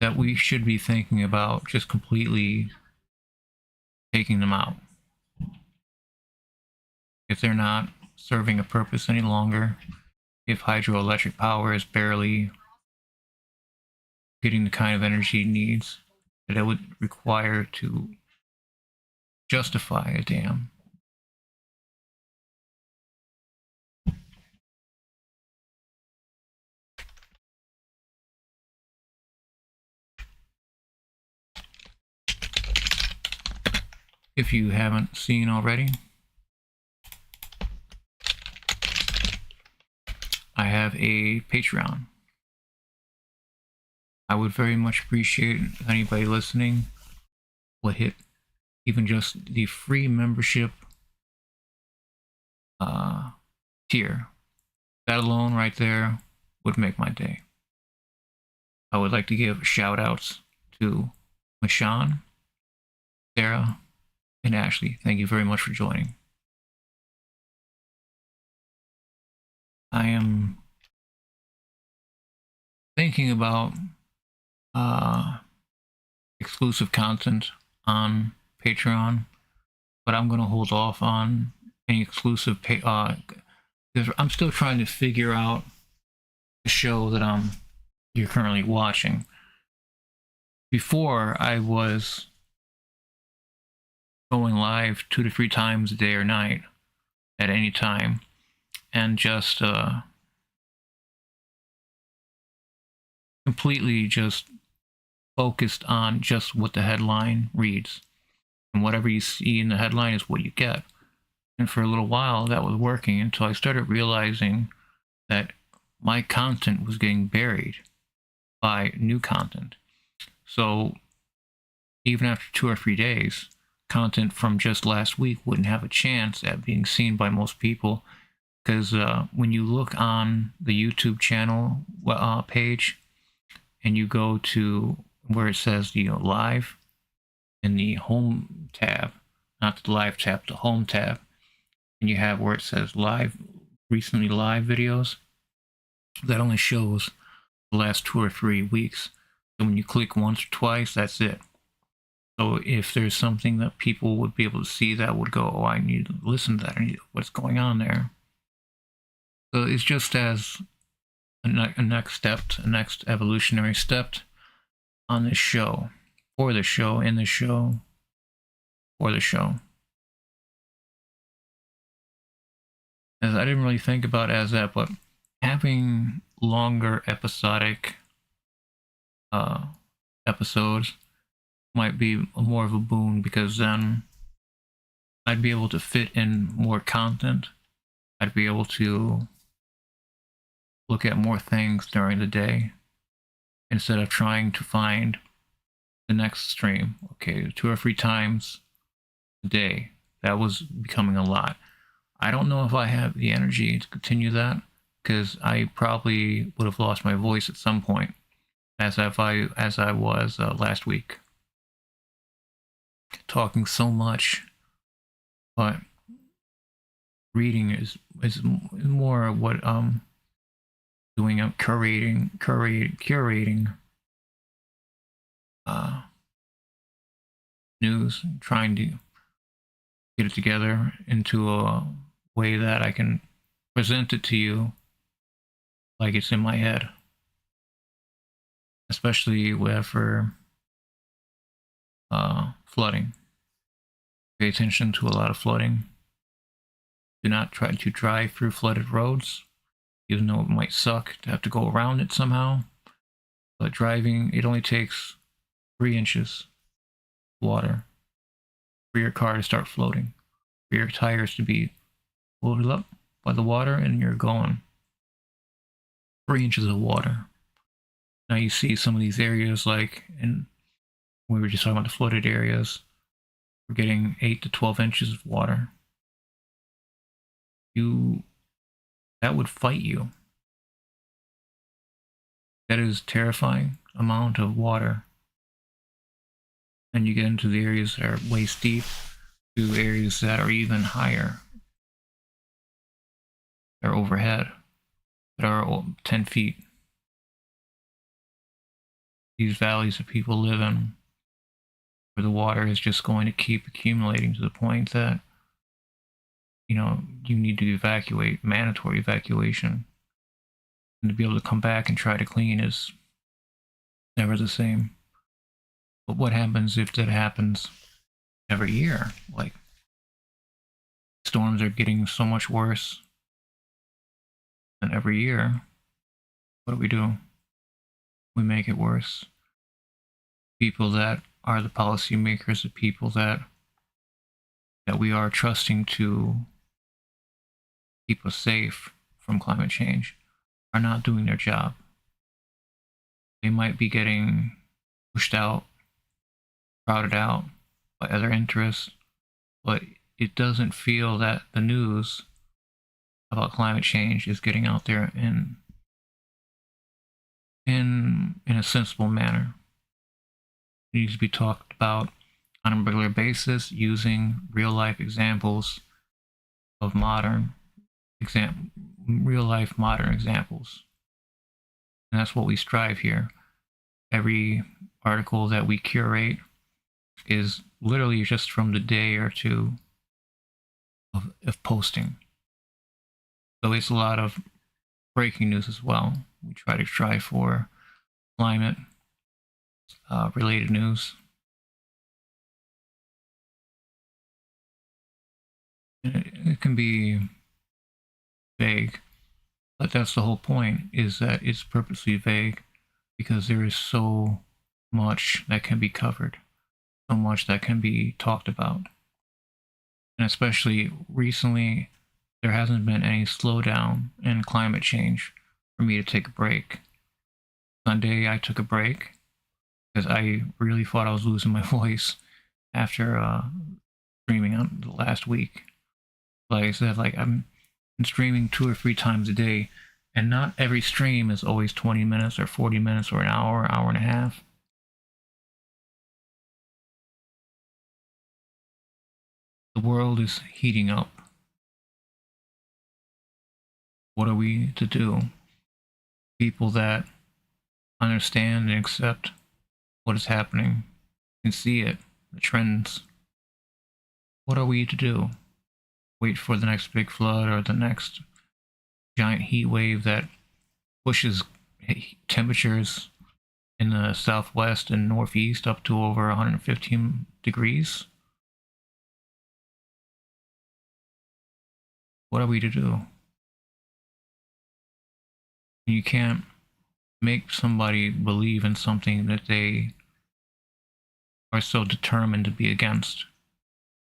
that we should be thinking about just completely taking them out. If they're not serving a purpose any longer, if hydroelectric power is barely getting the kind of energy it needs that it would require to justify a dam. If you haven't seen already, I have a Patreon. I would very much appreciate if anybody listening would hit even just the free membership tier. That alone right there would make my day. I would like to give shout outs to Mashan, Sarah, and Ashley. Thank you very much for joining. I am thinking about exclusive content on Patreon, but I'm going to hold off on any exclusive because I'm still trying to figure out the show that you're currently watching. Before, I was going live 2 to 3 times a day or night at any time, and just completely just focused on just what the headline reads, and whatever you see in the headline is what you get. And for a little while that was working until I started realizing that my content was getting buried by new content. So even after 2 or 3 days, content from just last week wouldn't have a chance at being seen by most people, because when you look on the YouTube channel page and you go to where it says live in the home tab, not the live tab, the home tab, and you have where it says live, recently live videos, that only shows the last 2 or 3 weeks. So when you click once or twice, that's it. So if there's something that people would be able to see, that would go, oh, I need to listen to that, I need what's going on there. So it's just as a next step, a next evolutionary step on this show, for the show, in the show, for the show. As I didn't really think about it as that, but having longer episodic episodes might be more of a boon, because then I'd be able to fit in more content. I'd be able to look at more things during the day instead of trying to find the next stream. Okay, 2 or 3 times a day. That was becoming a lot. I don't know if I have the energy to continue that, because I probably would have lost my voice at some point, as I was last week, talking so much. But reading is more what doing. I'm curating news, trying to get it together into a way that I can present it to you like it's in my head, especially whenever flooding. Pay attention to a lot of flooding. Do not try to drive through flooded roads, even though it might suck to have to go around it somehow. But driving, it only takes 3 inches of water for your car to start floating, for your tires to be loaded up by the water, and you're going. 3 inches of water. Now you see some of these areas, like, and we were just talking about the flooded areas, we're getting 8 to 12 inches of water. That would fight you. That is terrifying amount of water. And you get into the areas that are waist deep to areas that are even higher. They're overhead, that are 10 feet. These valleys that people live in, where the water is just going to keep accumulating to the point that, you know, you need to evacuate, mandatory evacuation. And to be able to come back and try to clean is never the same. But what happens if that happens every year? Like, storms are getting so much worse, and every year, what do? We make it worse. People that are the policymakers, the people that we are trusting to keep us safe from climate change, are not doing their job. They might be getting pushed out, crowded out by other interests, but it doesn't feel that the news about climate change is getting out there in a sensible manner. It needs to be talked about on a regular basis using real life examples of real life modern examples. And that's what we strive here. Every article that we curate is literally just from the day or two of posting. So it's a lot of breaking news as well. We try to strive for climate related news. It can be vague, but that's the whole point, is that it's purposely vague because there is so much that can be covered, so much that can be talked about. And especially recently, there hasn't been any slowdown in climate change for me to take a break. Sunday, I took a break because I really thought I was losing my voice after streaming on the last week. Like I said, like I'm streaming 2 or 3 times a day, and not every stream is always 20 minutes or 40 minutes or an hour and a half. The world is heating up. What are we to do? People that understand and accept what is happening and see it, the trends. What are we to do? Wait for the next big flood or the next giant heat wave that pushes temperatures in the southwest and northeast up to over 115 degrees? What are we to do? You can't make somebody believe in something that they are so determined to be against,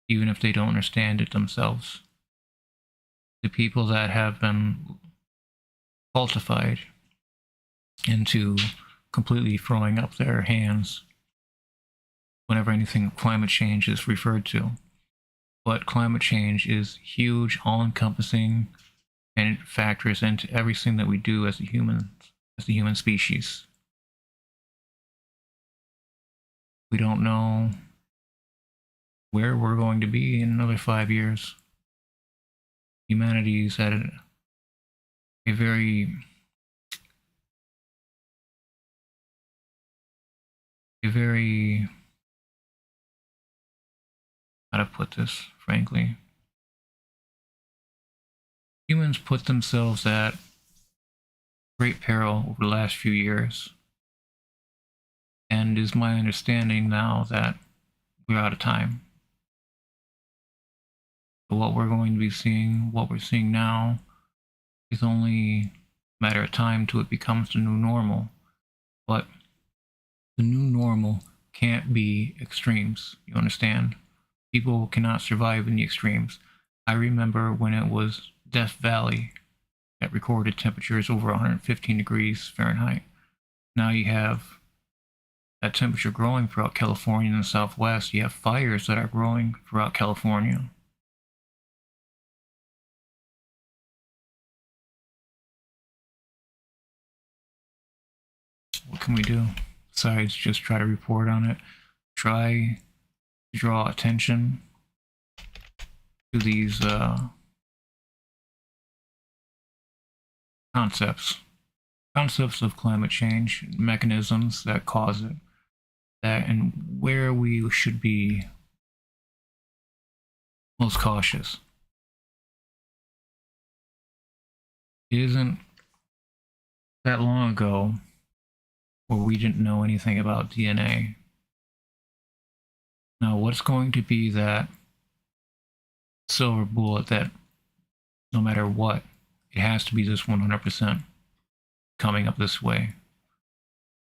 even if they don't understand it themselves. The people that have been cultified into completely throwing up their hands whenever anything climate change is referred to. But climate change is huge, all-encompassing, and it factors into everything that we do as the human species. We don't know where we're going to be in another 5 years. Humanity's at a very how to put this, frankly. Humans put themselves at great peril over the last few years. And it is my understanding now that we're out of time. But what we're going to be seeing, what we're seeing now, is only a matter of time till it becomes the new normal. But the new normal can't be extremes, you understand? People cannot survive in the extremes. I remember when it was Death Valley that recorded temperatures over 115 degrees Fahrenheit. Now you have that temperature growing throughout California and the Southwest. You have fires that are growing throughout California. What can we do besides just try to report on it? Try to draw attention to these concepts of climate change, mechanisms that cause it, that and where we should be most cautious. It isn't that long ago where we didn't know anything about DNA. Now, what's going to be that silver bullet that no matter what, it has to be this 100% coming up this way?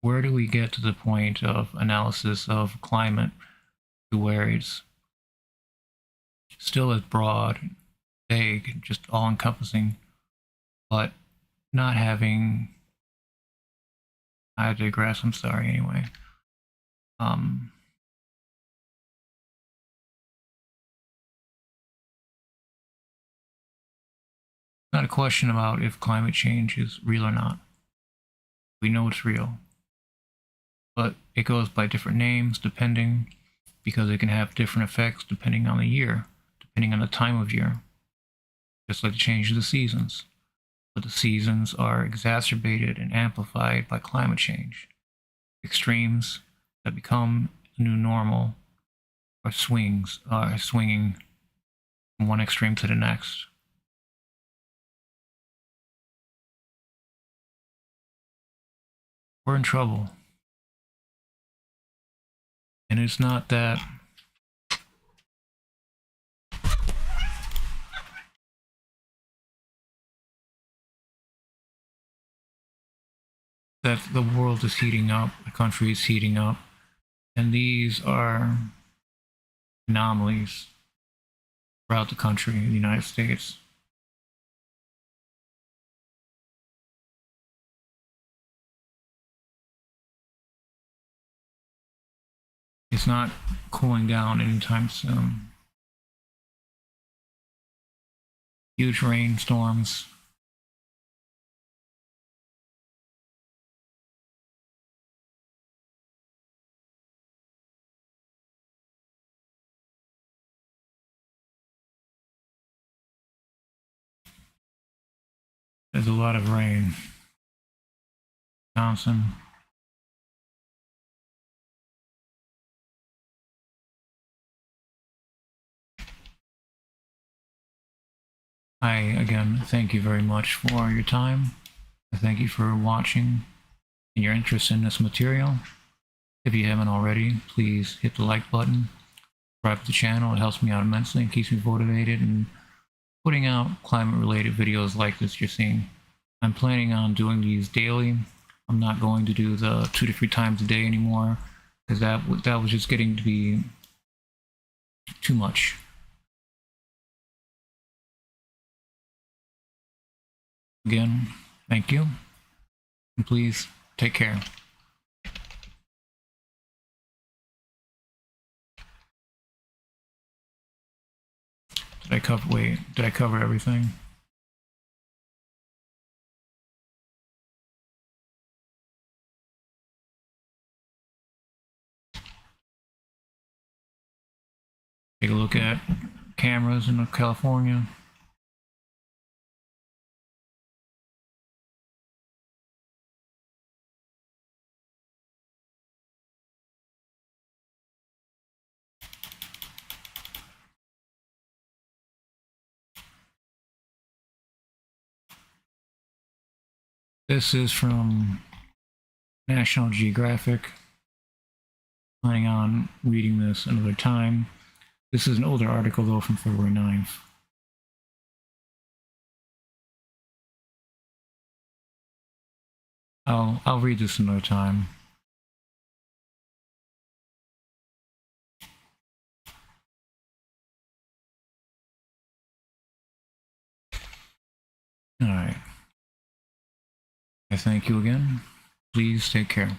Where do we get to the point of analysis of climate to where it's still as broad, vague, just all-encompassing, but not having... I digress, I'm sorry anyway. Not a question about if climate change is real or not. We know it's real. But it goes by different names depending, because it can have different effects depending on the year, depending on the time of year. Just like the change of the seasons. But the seasons are exacerbated and amplified by climate change. Extremes that become the new normal are swinging from one extreme to the next. We're in trouble. And it's not that the world is heating up, the country is heating up, and these are anomalies throughout the country, the United States. It's not cooling down anytime soon. Huge rainstorms. There's a lot of rain. Johnson. I, again, thank you very much for your time. I thank you for watching and your interest in this material. If you haven't already, please hit the like button, subscribe to the channel. It helps me out immensely and keeps me motivated and putting out climate-related videos like this you're seeing. I'm planning on doing these daily. I'm not going to do the 2 to 3 times a day anymore, because that was just getting to be too much. Again, thank you, and please take care. Did I cover everything? Take a look at cameras in California. This is from National Geographic. planning on reading this another time. This is an older article, though, from February 9th. I'll read this another time. All right. I thank you again. Please take care.